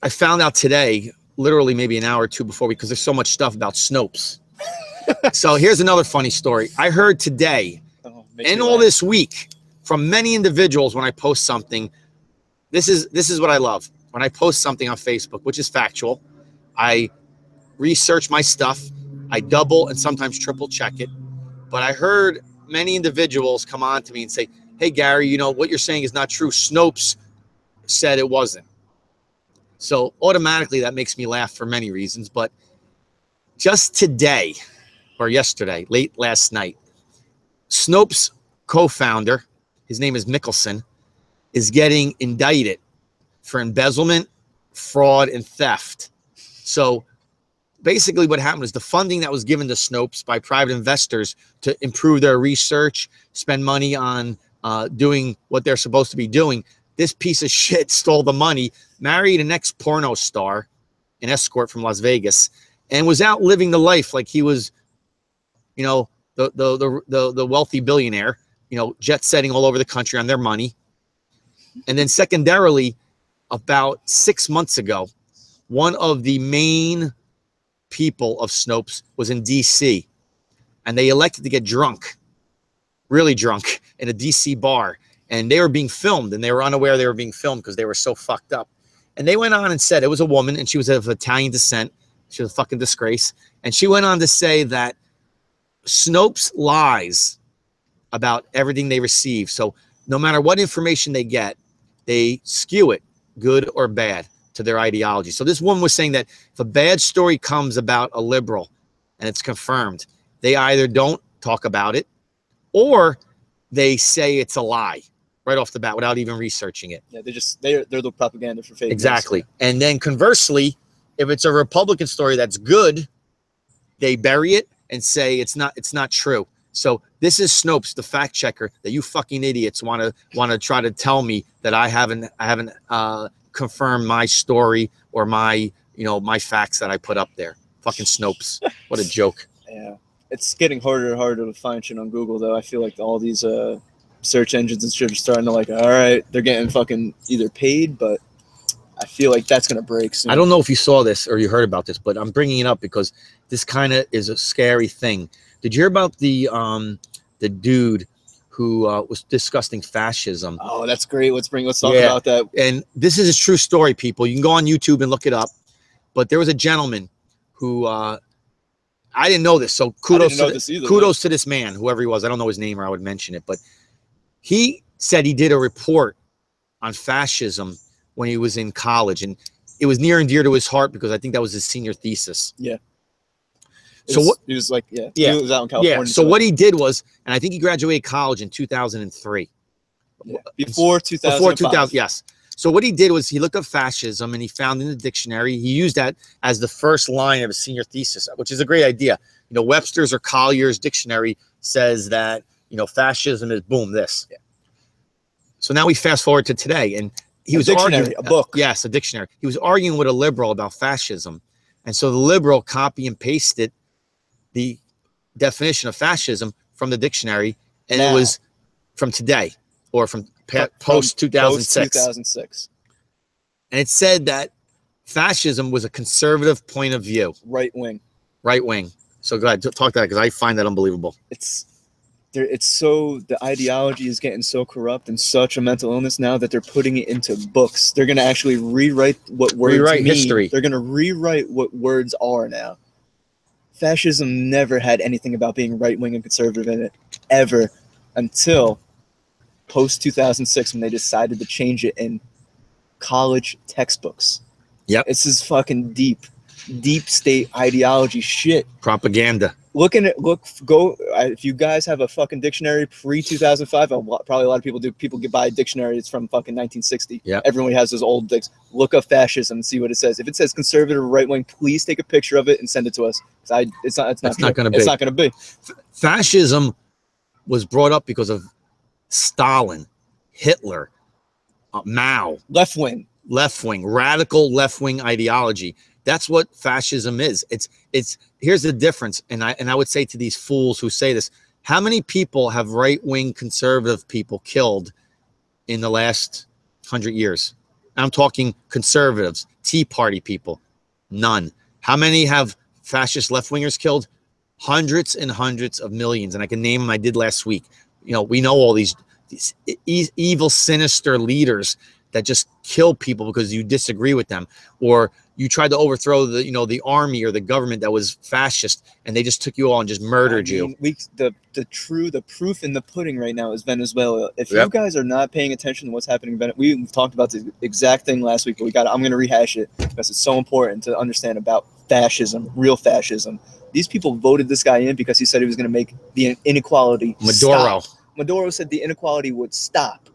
Speaker 1: I found out today literally maybe an hour or two before because there's so much stuff about Snopes. So here's another funny story. I heard today and all this week from many individuals when I post something. This is what I love. When I post something on Facebook, which is factual, I research my stuff. I double and sometimes triple check it. But I heard many individuals come on to me and say, hey, Gary, you know, what you're saying is not true. Snopes said it wasn't. So automatically that makes me laugh for many reasons. But just today or yesterday, late last night, Snopes co-founder, his name is Missles, is getting indicted for embezzlement, fraud, and theft. So basically what happened is the funding that was given to Snopes by private investors to improve their research, spend money on doing what they're supposed to be doing, this piece of shit stole the money, married an ex-porno star, an escort from Las Vegas, and was out living the life like he was, you know, the wealthy billionaire, you know, jet setting all over the country on their money. And then secondarily, about 6 months ago, one of the main people of Snopes was in DC, and they elected to get drunk, really drunk, in a DC bar, and they were being filmed, and they were unaware they were being filmed because they were so fucked up. And they went on and said, it was a woman, and she was of Italian descent. She was a fucking disgrace. And she went on to say that Snopes lies about everything they receive. So no matter what information they get, they skew it, good or bad, to their ideology. So this woman was saying that if a bad story comes about a liberal and it's confirmed, they either don't talk about it or they say it's a lie right off the bat without even researching it.
Speaker 2: Yeah, they're the propaganda for fake.
Speaker 1: Exactly. News. And then conversely, if it's a Republican story that's good, they bury it and say it's not true. So this is Snopes, the fact checker that you fucking idiots want to try to tell me that I haven't confirmed my story or my my facts that I put up there. Fucking Snopes. What a joke.
Speaker 2: Yeah. It's getting harder and harder to find shit on Google though. I feel like all these search engines and shit are starting to like, all right, they're getting fucking either paid, but I feel like that's going to break soon.
Speaker 1: I don't know if you saw this or you heard about this, but I'm bringing it up because this kind of is a scary thing. Did you hear about the dude who was discussing fascism?
Speaker 2: Oh, that's great. Let's talk about that.
Speaker 1: And this is a true story, people. You can go on YouTube and look it up. But there was a gentleman who I didn't know this, so kudos to this man, whoever he was. I don't know his name, or I would mention it. But he said he did a report on fascism when he was in college, and it was near and dear to his heart because I think that was his senior thesis.
Speaker 2: Yeah.
Speaker 1: So what
Speaker 2: he was like, he was out in California.
Speaker 1: Yeah. So what he did was, and I think he graduated college in 2003.
Speaker 2: Yeah. Before 2005.
Speaker 1: Before 2000, yes. So what he did was he looked up fascism and he found in the dictionary, he used that as the first line of his senior thesis, which is a great idea. You know, Webster's or Collier's dictionary says that, fascism is boom, this. Yeah. So now we fast forward to today, and he was arguing
Speaker 2: a book.
Speaker 1: Yes, a dictionary. He was arguing with a liberal about fascism. And so the liberal copy and pasted the definition of fascism from the dictionary, and it was from today or from post 2006.
Speaker 2: 2006.
Speaker 1: And it said that fascism was a conservative point of view.
Speaker 2: Right wing.
Speaker 1: Right wing. So go ahead, talk to that because I find that unbelievable.
Speaker 2: The ideology is getting so corrupt and such a mental illness now that they're putting it into books. They're going to actually rewrite what words mean.
Speaker 1: History.
Speaker 2: They're going to rewrite what words are now. Fascism never had anything about being right-wing and conservative in it, ever, until post-2006 when they decided to change it in college textbooks.
Speaker 1: Yep.
Speaker 2: This is fucking deep state ideology shit.
Speaker 1: Propaganda.
Speaker 2: If you guys have a fucking dictionary pre-2005, probably a lot of people do. People get buy a dictionary. It's from fucking 1960.
Speaker 1: Yeah.
Speaker 2: Everyone has those old dicks. Look up fascism and see what it says. If it says conservative or right wing, please take a picture of it and send it to us. It's not going to be.
Speaker 1: Fascism was brought up because of Stalin, Hitler, Mao.
Speaker 2: Left wing,
Speaker 1: radical left wing ideology. That's what fascism is. It's here's the difference. And I would say to these fools who say this, how many people have right-wing conservative people killed in the last 100 years? I'm talking conservatives, Tea Party people. None. How many have fascist left-wingers killed? Hundreds and hundreds of millions. And I can name them. I did last week. You know, we know all these evil, sinister leaders that just kill people because you disagree with them, or you tried to overthrow the, you know, the army or the government that was fascist, and they just took you all and just murdered you.
Speaker 2: The proof in the pudding right now is Venezuela. If you guys are not paying attention to what's happening in Venezuela, we've talked about the exact thing last week, but I'm going to rehash it because it's so important to understand about fascism, real fascism. These people voted this guy in because he said he was going to make the inequality
Speaker 1: Maduro.
Speaker 2: stop. Maduro said the inequality would stop.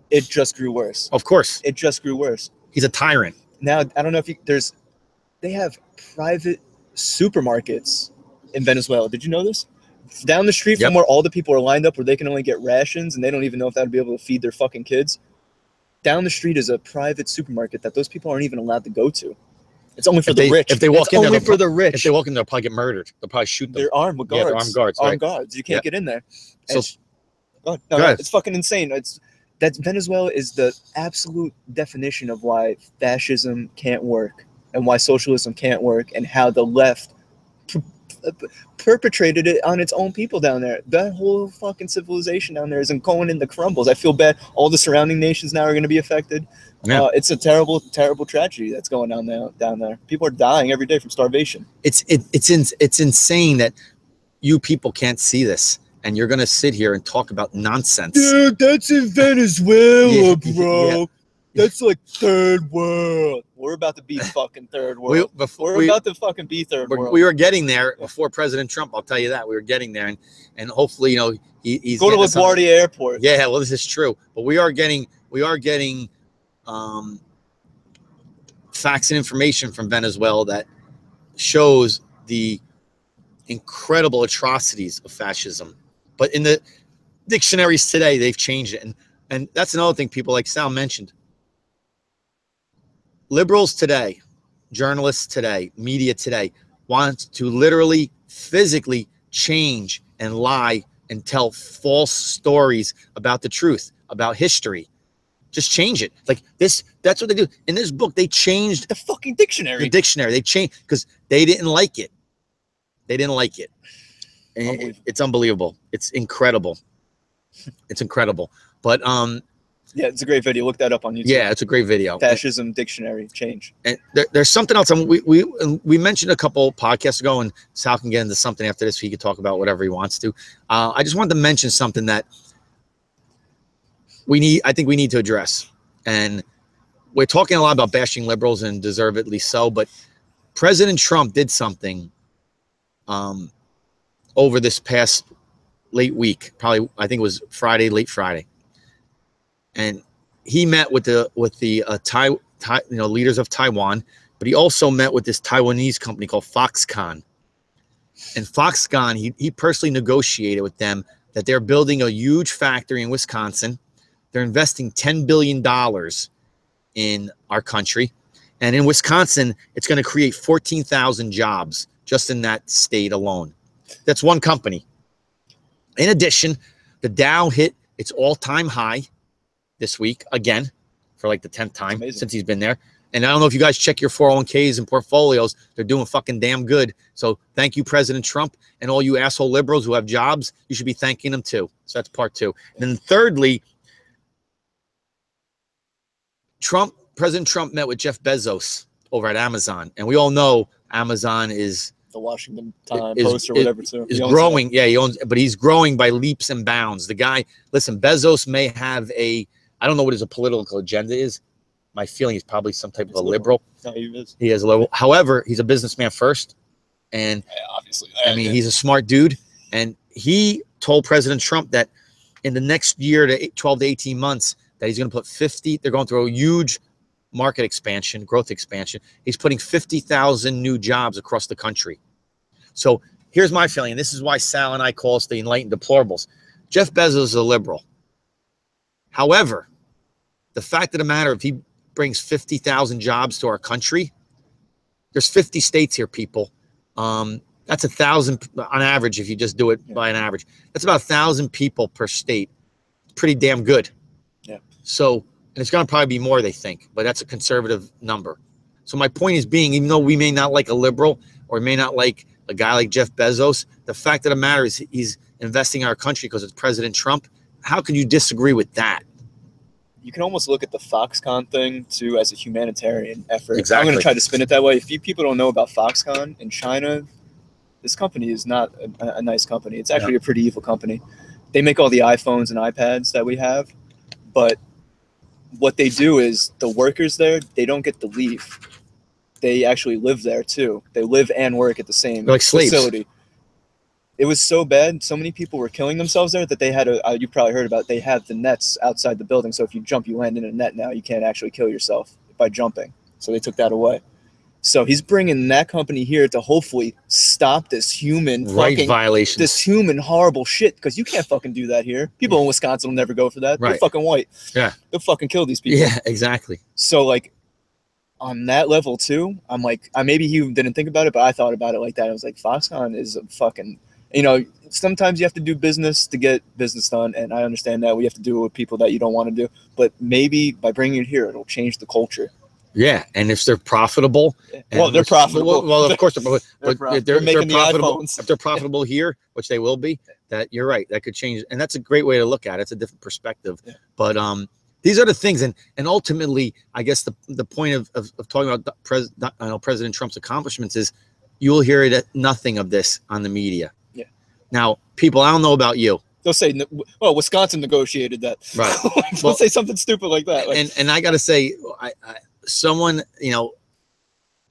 Speaker 2: It just grew worse.
Speaker 1: Of course.
Speaker 2: It just grew worse.
Speaker 1: He's a tyrant.
Speaker 2: Now, I don't know if they have private supermarkets in Venezuela. Did you know this? Down the street from where all the people are lined up, where they can only get rations, and they don't even know if that'll be able to feed their fucking kids. Down the street is a private supermarket that those people aren't even allowed to go to. It's only for the rich.
Speaker 1: If they walk in,
Speaker 2: only for the rich.
Speaker 1: If they walk in, they'll probably get murdered. They'll probably shoot them.
Speaker 2: They're armed with guards.
Speaker 1: Yeah, they're armed guards.
Speaker 2: Armed guards. You can't get in there.
Speaker 1: So,
Speaker 2: it's fucking insane. That Venezuela is the absolute definition of why fascism can't work and why socialism can't work, and how the left perpetrated it on its own people down there. That whole fucking civilization down there is going into crumbles. I feel bad. All the surrounding nations now are going to be affected. Yeah. It's a terrible, terrible tragedy that's going on down there. People are dying every day from starvation.
Speaker 1: It's insane that you people can't see this. And you're going to sit here and talk about nonsense.
Speaker 2: Dude, that's in Venezuela, bro. Yeah. That's like third world. We're about to be fucking third world. We're about to fucking be third world.
Speaker 1: We were getting there before President Trump. I'll tell you that. We were getting there. And hopefully, you know, he's
Speaker 2: go to LaGuardia Airport.
Speaker 1: Yeah, well, this is true. But we are getting facts and information from Venezuela that shows the incredible atrocities of fascism. But in the dictionaries today, they've changed it. And that's another thing people like Sal mentioned. Liberals today, journalists today, media today, want to literally, physically change and lie and tell false stories about the truth, about history. Just change it. Like this, that's what they do. In this book, they changed
Speaker 2: the fucking dictionary.
Speaker 1: The dictionary. They changed because they didn't like it. They didn't like it. It's unbelievable. It's incredible. It's incredible. But
Speaker 2: yeah, it's a great video. Look that up on YouTube.
Speaker 1: Yeah, it's a great video.
Speaker 2: Fascism dictionary change.
Speaker 1: And there's something else. We mentioned a couple podcasts ago, and Sal can get into something after this. He can talk about whatever he wants to. I just wanted to mention something that I think we need to address. And we're talking a lot about bashing liberals, and deservedly so. But President Trump did something over this past late week, probably I think it was Friday, late Friday, and he met with the leaders of Taiwan, but he also met with this Taiwanese company called Foxconn. And Foxconn, he personally negotiated with them that they're building a huge factory in Wisconsin. They're investing $10 billion in our country, and in Wisconsin, it's going to create 14,000 jobs just in that state alone. That's one company. In addition, the Dow hit its all-time high this week again for like the 10th time since he's been there. And I don't know if you guys check your 401ks and portfolios. They're doing fucking damn good. So thank you, President Trump, and all you asshole liberals who have jobs. You should be thanking them too. So that's part two. And then thirdly, President Trump met with Jeff Bezos over at Amazon. And we all know Amazon is
Speaker 2: the Washington Post or whatever too.
Speaker 1: Is growing. Yeah, he owns, but he's growing by leaps and bounds. The guy, listen, Bezos may have I don't know what his political agenda is. My feeling is probably some type of a liberal.
Speaker 2: No, he is.
Speaker 1: He is a liberal. However, he's a businessman first. And
Speaker 2: obviously,
Speaker 1: he's a smart dude. And he told President Trump that in the next year to 12 to 18 months, that he's going to put they're going through a huge market expansion, growth expansion. He's putting 50,000 new jobs across the country. So here's my feeling. This is why Sal and I call us the enlightened deplorables. Jeff Bezos is a liberal. However, the fact of the matter, if he brings 50,000 jobs to our country, there's 50 states here, people. That's 1,000 on average. If you just do it by an average, that's about 1,000 people per state. Pretty damn good.
Speaker 2: Yeah.
Speaker 1: So, and it's going to probably be more, they think, but that's a conservative number. So my point is being, even though we may not like a liberal or may not like a guy like Jeff Bezos, the fact of the matter is he's investing in our country because it's President Trump. How can you disagree with that?
Speaker 2: You can almost look at the Foxconn thing too as a humanitarian effort.
Speaker 1: Exactly.
Speaker 2: I'm going to try to spin it that way. If you people don't know about Foxconn in China, this company is not a nice company. It's actually a pretty evil company. They make all the iPhones and iPads that we have, but what they do is the workers there, they don't get to leave. They actually live there too. They live and work at the same
Speaker 1: like
Speaker 2: facility. It was so bad. So many people were killing themselves there that they had you probably heard about it, they have the nets outside the building. So if you jump, you land in a net now. You can't actually kill yourself by jumping. So they took that away. So he's bringing that company here to hopefully stop this human
Speaker 1: right violation,
Speaker 2: this human horrible shit. Because you can't fucking do that here. People in Wisconsin will never go for that.
Speaker 1: Right.
Speaker 2: They're fucking white.
Speaker 1: Yeah.
Speaker 2: They'll fucking kill these people.
Speaker 1: Yeah, exactly.
Speaker 2: So like on that level too, I'm like, maybe he didn't think about it, but I thought about it like that. I was like, Foxconn is a fucking, sometimes you have to do business to get business done. And I understand that we have to do it with people that you don't want to do, but maybe by bringing it here, it'll change the culture.
Speaker 1: Yeah, and if they're profitable,
Speaker 2: well, they're profitable.
Speaker 1: Well, of course, but they're
Speaker 2: making the
Speaker 1: profitable.
Speaker 2: iPhones.
Speaker 1: If they're profitable here, which they will be, that you're right, that could change, and that's a great way to look at it. It's a different perspective. Yeah. But these are the things, and ultimately, I guess the point of talking about President Trump's accomplishments is you will hear nothing of this on the media. Yeah. Now, people, I don't know about you.
Speaker 2: They'll say, well, Wisconsin negotiated that.
Speaker 1: Right.
Speaker 2: They'll say something stupid like that.
Speaker 1: And I got to say, someone,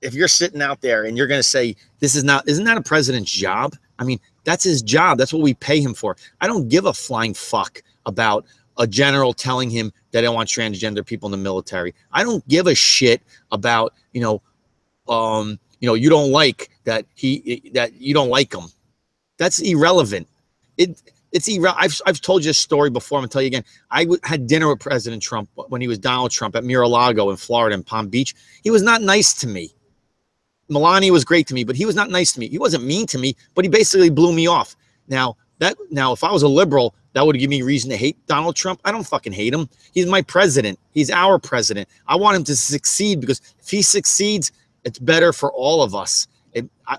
Speaker 1: if you're sitting out there and you're going to say, isn't that a president's job? I mean, that's his job. That's what we pay him for. I don't give a flying fuck about a general telling him that I want transgender people in the military. I don't give a shit about, you don't like that you don't like him. That's irrelevant. I've told you a story before. I'm gonna tell you again. I had dinner with President Trump when he was Donald Trump at Mar-a-Lago in Florida in Palm Beach. He was not nice to me. Melania was great to me, but he was not nice to me. He wasn't mean to me, but he basically blew me off. Now, if I was a liberal, that would give me reason to hate Donald Trump. I don't fucking hate him. He's my president. He's our president. I want him to succeed because if he succeeds, it's better for all of us.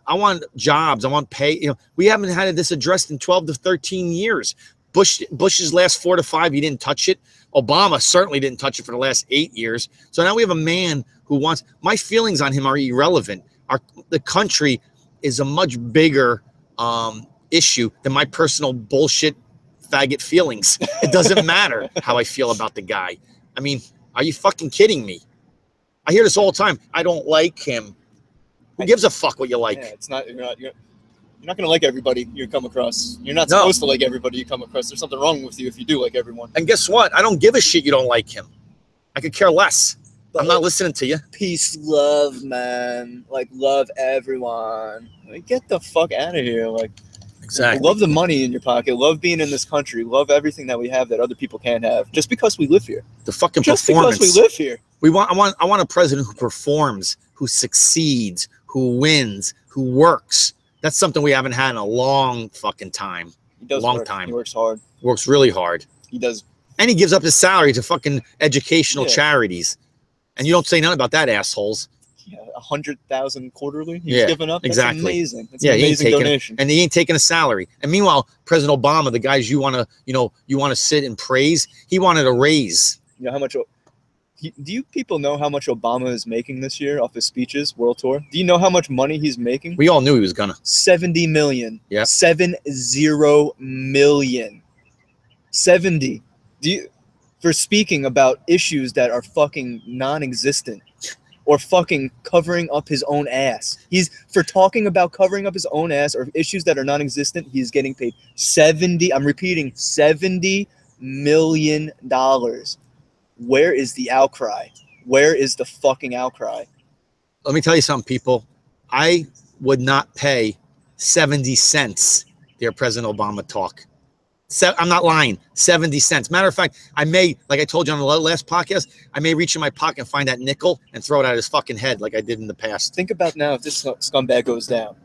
Speaker 1: I want jobs. I want pay. We haven't had this addressed in 12 to 13 years. Bush's last 4 to 5, he didn't touch it. Obama certainly didn't touch it for the last 8 years. So now we have a man who wants. My feelings on him are irrelevant. The country is a much bigger issue than my personal bullshit faggot feelings. It doesn't matter how I feel about the guy. I mean, are you fucking kidding me? I hear this all the time. I don't like him. Who gives a fuck what you like?
Speaker 2: Yeah, it's not. You're not going to like everybody you come across. You're not supposed to like everybody you come across. There's something wrong with you if you do like everyone.
Speaker 1: And guess what? I don't give a shit you don't like him. I could care less. But I'm not listening to you.
Speaker 2: Peace, love, man. Like, love everyone. Like, get the fuck out of here. Like,
Speaker 1: exactly.
Speaker 2: Love the money in your pocket. Love being in this country. Love everything that we have that other people can't have. Just because we live here.
Speaker 1: The fucking
Speaker 2: just
Speaker 1: performance.
Speaker 2: Because we live here.
Speaker 1: I want a president who performs, who succeeds, who wins, who works. That's something we haven't had in a long fucking time.
Speaker 2: He does
Speaker 1: long
Speaker 2: work.
Speaker 1: time.
Speaker 2: He works hard.
Speaker 1: Works really hard.
Speaker 2: He does.
Speaker 1: And he gives up his salary to fucking educational charities. And you don't say nothing about that, assholes.
Speaker 2: Yeah, 100,000 quarterly. He's giving up. That's
Speaker 1: exactly.
Speaker 2: Amazing. It's an amazing donation.
Speaker 1: And he ain't taking a salary. And meanwhile, President Obama, the guys you want to sit and praise, he wanted a raise.
Speaker 2: You know how much? Do you people know how much Obama is making this year off his speeches, world tour? Do you know how much money he's making?
Speaker 1: We all knew he was gonna.
Speaker 2: 70 million.
Speaker 1: Yeah.
Speaker 2: 70 million. 70. For speaking about issues that are fucking non-existent or fucking covering up his own ass. For talking about covering up his own ass or issues that are non-existent, he's getting paid I'm repeating, $70 million. Where is the outcry? Where is the fucking outcry?
Speaker 1: Let me tell you something, people. I would not pay 70 cents to hear President Obama talk. I'm not lying. 70 cents. Matter of fact, I may, like I told you on the last podcast, I may reach in my pocket and find that nickel and throw it at his fucking head like I did in the past.
Speaker 2: Think about now if this scumbag goes down.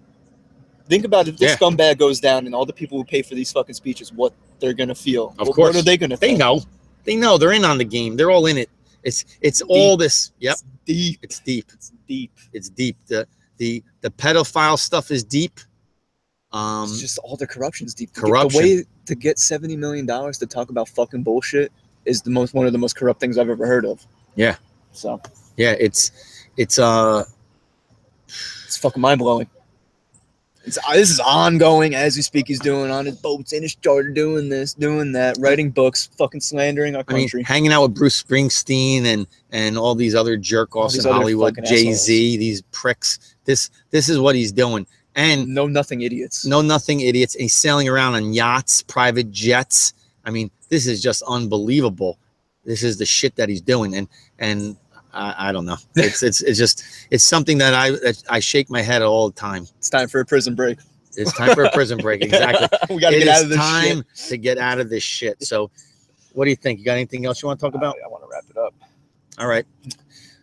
Speaker 2: Think about if this scumbag goes down and all the people who pay for these fucking speeches, what they're going to feel.
Speaker 1: Of course.
Speaker 2: What are they going to
Speaker 1: think? They know. They're in on the game. They're all in it. It's all this. Yep.
Speaker 2: It's deep.
Speaker 1: It's deep.
Speaker 2: It's deep.
Speaker 1: It's deep. The pedophile stuff is deep.
Speaker 2: It's just all the corruption's deep.
Speaker 1: Corruption.
Speaker 2: The way to get $70 million to talk about fucking bullshit is one of the most corrupt things I've ever heard of.
Speaker 1: Yeah.
Speaker 2: So.
Speaker 1: Yeah, it's
Speaker 2: fucking mind blowing. This is ongoing as we speak. He's doing on his boats in his charter, doing this, doing that, writing books, fucking slandering our country.
Speaker 1: I mean, hanging out with Bruce Springsteen and all these other jerk offs in Hollywood, Jay-Z, these pricks. This is what he's doing. And
Speaker 2: no nothing idiots.
Speaker 1: No nothing idiots. And he's sailing around on yachts, private jets. I mean, this is just unbelievable. This is the shit that he's doing. And I don't know. It's something that I shake my head all the time.
Speaker 2: It's time for a prison break.
Speaker 1: It's time for a prison break. Exactly.
Speaker 2: We got to get out of this
Speaker 1: shit. Time
Speaker 2: to
Speaker 1: get out of this shit. So, what do you think? You got anything else you want to talk about?
Speaker 2: I want to wrap it up.
Speaker 1: All right.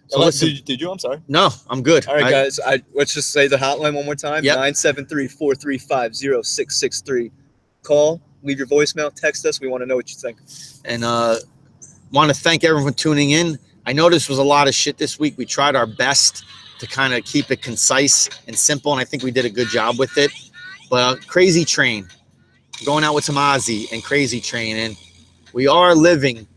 Speaker 2: So listen, did you? I'm sorry.
Speaker 1: No, I'm good.
Speaker 2: All right, guys. Let's just say the hotline one more time.
Speaker 1: Yep.
Speaker 2: 973-435-0663. Call. Leave your voicemail. Text us. We want to know what you think.
Speaker 1: And want to thank everyone for tuning in. I know this was a lot of shit this week. We tried our best to kind of keep it concise and simple, and I think we did a good job with it. But Crazy Train, going out with some Ozzy and Crazy Train, and we are living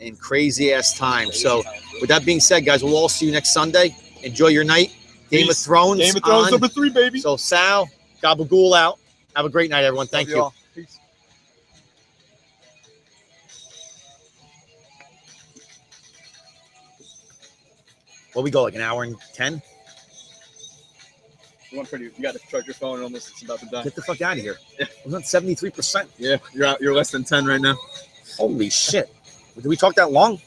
Speaker 1: in crazy-ass times. So with that being said, guys, we'll all see you next Sunday. Enjoy your night. Game of Thrones.
Speaker 2: Game of Thrones number 3, baby.
Speaker 1: So Sal, Gabagool out. Have a great night, everyone. Thank you.
Speaker 2: Peace.
Speaker 1: Well, we go like an hour and 10.
Speaker 2: You got to charge your phone almost. It's about to die.
Speaker 1: Get the fuck out of here. We're on 73%.
Speaker 2: Yeah, you're less than 10 right now.
Speaker 1: Holy shit. Did we talk that long?